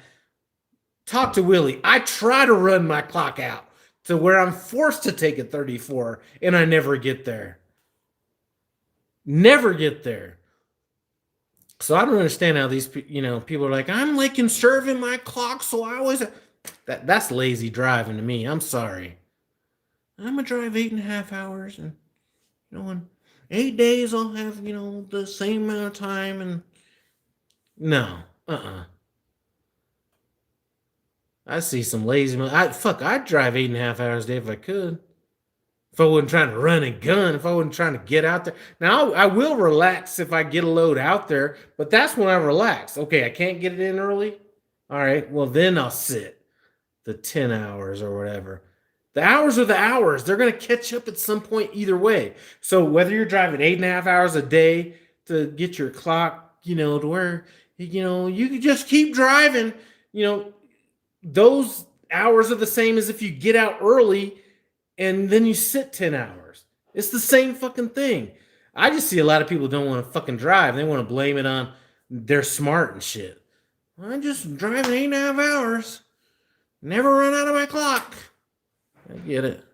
talk to Willie. I try to run my clock out to where I'm forced to take a 34 and I never get there. Never get there. So I don't understand how these people are like, I'm like conserving my clock, so I always that's lazy driving to me. I'm sorry. I'm gonna drive 8.5 hours, and in 8 days I'll have the same amount of time, and no, I see some lazy. I'd drive 8.5 hours a day if I could. If I wasn't trying to run and gun, if I wasn't trying to get out there. Now, I will relax if I get a load out there, but that's when I relax. Okay, I can't get it in early. All right, well, then I'll sit the 10 hours or whatever. The hours are the hours. They're going to catch up at some point either way. So whether you're driving 8.5 hours a day to get your clock, to where, you can just keep driving, those hours are the same as if you get out early and then you sit 10 hours. It's the same fucking thing. I just see a lot of people don't want to fucking drive. They want to blame it on they're smart and shit. I'm just driving 8.5 hours. Never run out of my clock. I get it.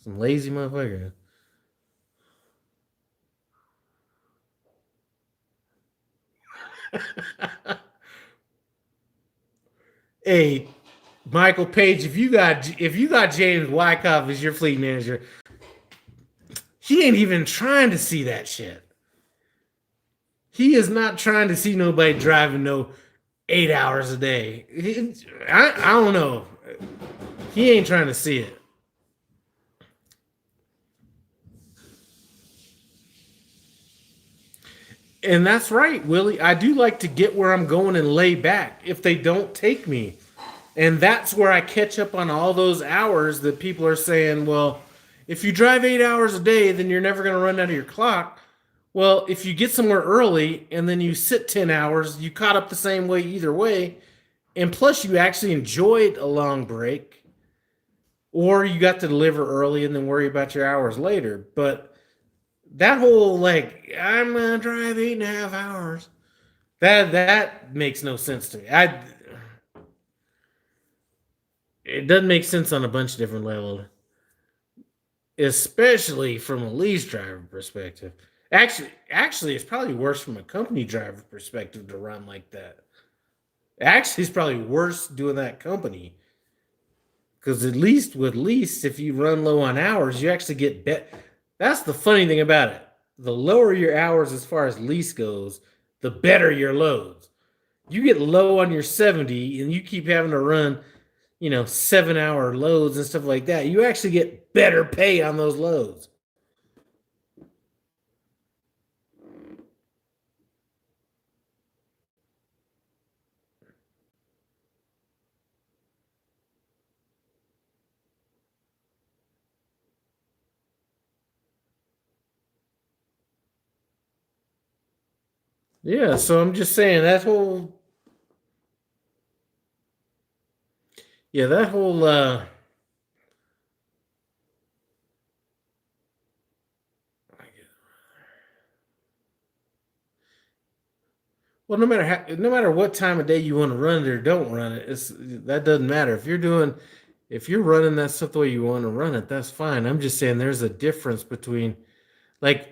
Some lazy motherfucker. Hey, Michael Page, if you got James Wyckoff as your fleet manager, he ain't even trying to see that shit. He is not trying to see nobody driving no 8 hours a day. I don't know. He ain't trying to see it. And that's right, Willie. I do like to get where I'm going and lay back if they don't take me. And that's where I catch up on all those hours that people are saying, well, if you drive 8 hours a day, then you're never going to run out of your clock. Well, if you get somewhere early and then you sit 10 hours, you caught up the same way either way. And plus, you actually enjoyed a long break. Or you got to deliver early and then worry about your hours later. But that whole, like, I'm going to drive 8.5 hours, that makes no sense to me. It doesn't make sense on a bunch of different levels, especially from a lease driver perspective. Actually, it's probably worse from a company driver perspective to run like that. Actually, it's probably worse doing that company because at least with Lease, if you run low on hours, you actually get bet. That's the funny thing about it. The lower your hours as far as Lease goes, the better your loads. You get low on your 70 and you keep having to run, 7-hour loads and stuff like that. You actually get better pay on those loads. Yeah, so I'm just saying that whole well, no matter what time of day you want to run it or don't run it, that doesn't matter. If you're running that stuff the way you want to run it, that's fine. I'm just saying there's a difference between like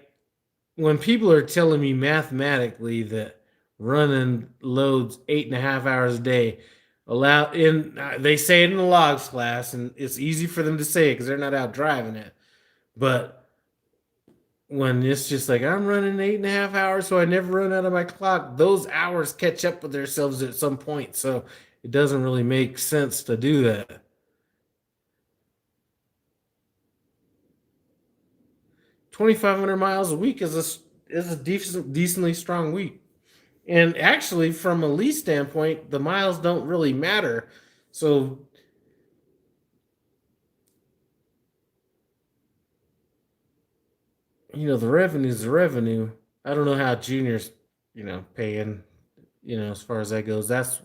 when people are telling me mathematically that running loads 8.5 hours a day they say it in the logs class, and it's easy for them to say it because they're not out driving it. But when it's just like I'm running 8.5 hours, so I never run out of my clock, those hours catch up with themselves at some point. So it doesn't really make sense to do that. 2,500 miles a week is a decently strong week. And actually, from a Lease standpoint, the miles don't really matter. So, the revenue's the revenue. I don't know how Junior's, paying, as far as that goes. That's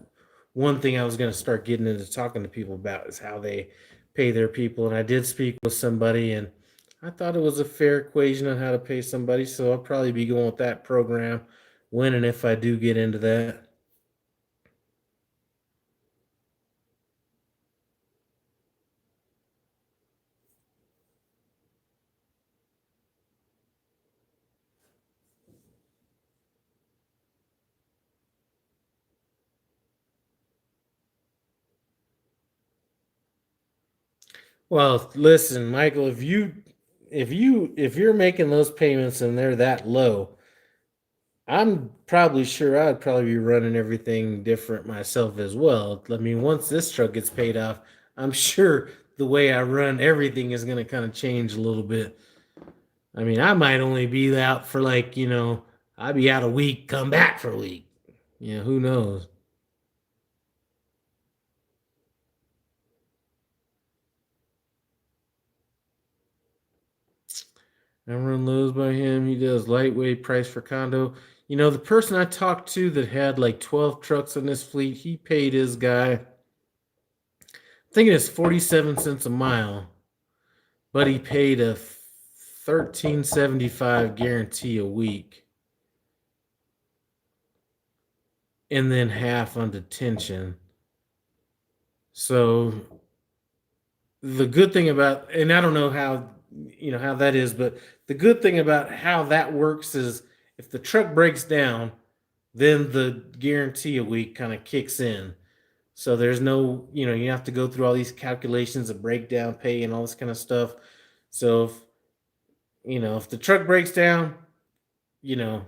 one thing I was going to start getting into talking to people about is how they pay their people. And I did speak with somebody, and I thought it was a fair equation on how to pay somebody. So I'll probably be going with that program when and if I do get into that. Well, listen, Michael, if you're making those payments and they're that low, I'm probably sure I'd probably be running everything different myself as well. I mean, once this truck gets paid off, I'm sure the way I run everything is going to kind of change a little bit. I mean, I might only be out for I'd be out a week, come back for a week. Who knows? I run lows by him. He does lightweight price for condo. The person I talked to that had like 12 trucks in this fleet, he paid his guy, I think it's 47 cents a mile, but he paid a 13.75 guarantee a week. And then half on detention. So the good thing about, and I don't know how that is, but the good thing about how that works is if the truck breaks down, then the guarantee a week kind of kicks in. So there's no, you have to go through all these calculations of breakdown pay and all this kind of stuff. So if the truck breaks down, you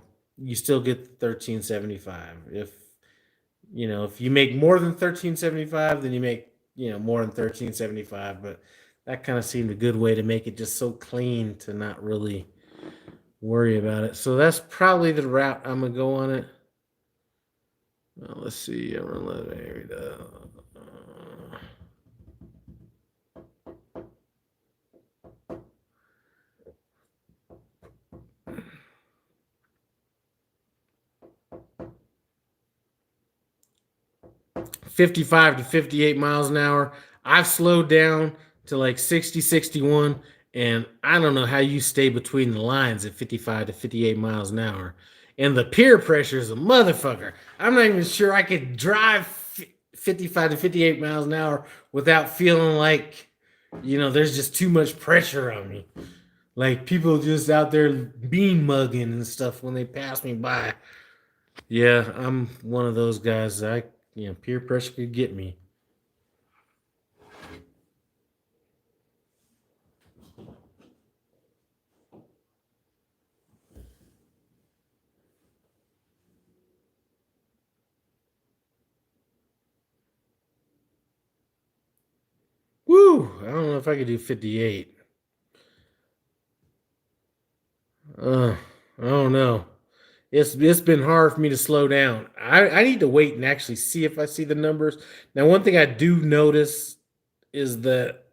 still get the 13.75. If you make more than 13.75, then you make more than 13.75. But that kind of seemed a good way to make it just so clean to not really worry about it. So that's probably the route I'm gonna go on it. Well, let's see. I'm gonna let it. 55 to 58 miles an hour. I've slowed down to like 60, 61, and I don't know how you stay between the lines at 55 to 58 miles an hour. And the peer pressure is a motherfucker. I'm not even sure I could drive 55 to 58 miles an hour without feeling like, there's just too much pressure on me. Like people just out there bean mugging and stuff when they pass me by. Yeah, I'm one of those guys. Peer pressure could get me. Woo! I don't know if I could do 58. I don't know. It's been hard for me to slow down. I need to wait and actually see if I see the numbers. Now, one thing I do notice is that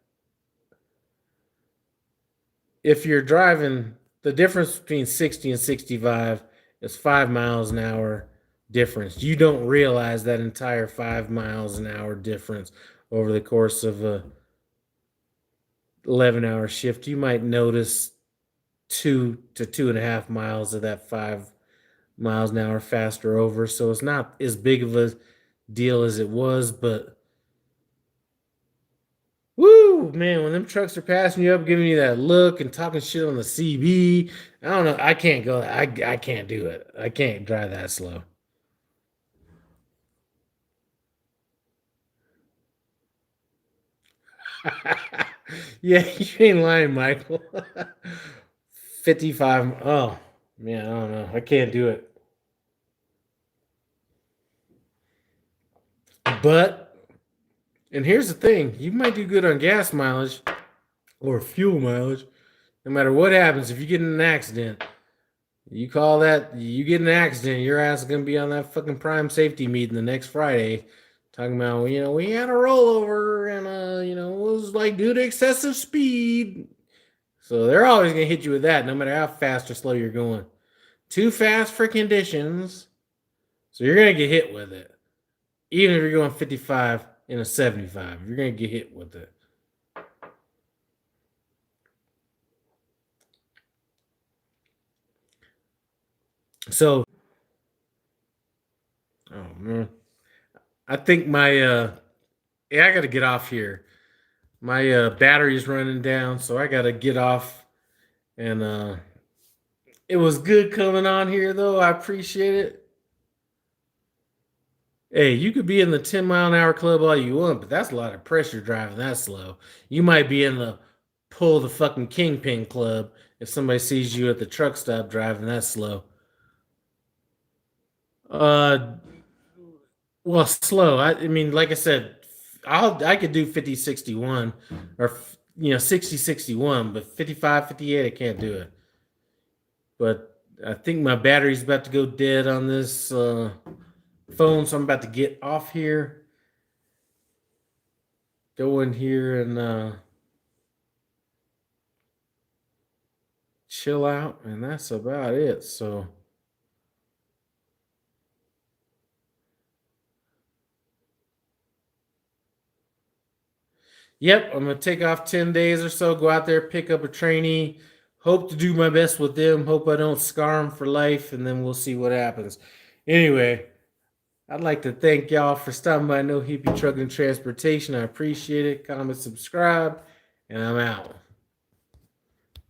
if you're driving, the difference between 60 and 65 is 5 miles an hour difference. You don't realize that entire 5 miles an hour difference over the course of a 11-hour shift. You might notice 2 to 2.5 miles of that 5 miles an hour faster over. So it's not as big of a deal as it was, but woo, man, when them trucks are passing you up, giving you that look and talking shit on the CB, I don't know. I can't go. I can't do it. I can't drive that slow. Yeah, you ain't lying, Michael. 55. Oh, man, I don't know. I can't do it. But, and here's the thing, you might do good on gas mileage or fuel mileage. No matter what happens, if you get in an accident, you call that, you get in an accident, your ass is going to be on that fucking prime safety meeting the next Friday talking about, we had a rollover and, it was like due to excessive speed. So they're always going to hit you with that no matter how fast or slow you're going. Too fast for conditions. So you're going to get hit with it. Even if you're going 55 in a 75, you're going to get hit with it. So, oh man, I think I got to get off here. My battery is running down, so I got to get off. And it was good coming on here, though. I appreciate it. Hey, you could be in the 10-mile-an-hour club all you want, but that's a lot of pressure driving that slow. You might be in the pull the fucking kingpin club if somebody sees you at the truck stop driving that slow. Uh, well, slow. I mean, like I said, I could do 50, 61 or 60, 61, but 55, 58, I can't do it. But I think my battery's about to go dead on this phone, so I'm about to get off here. Go in here and chill out, and that's about it. So yep, I'm gonna take off 10 days or so, go out there, pick up a trainee, hope to do my best with them, hope I don't scar them for life, and then we'll see what happens. Anyway, I'd like to thank y'all for stopping by No Hippie Trucking Transportation. I appreciate it. Comment, subscribe, and I'm out.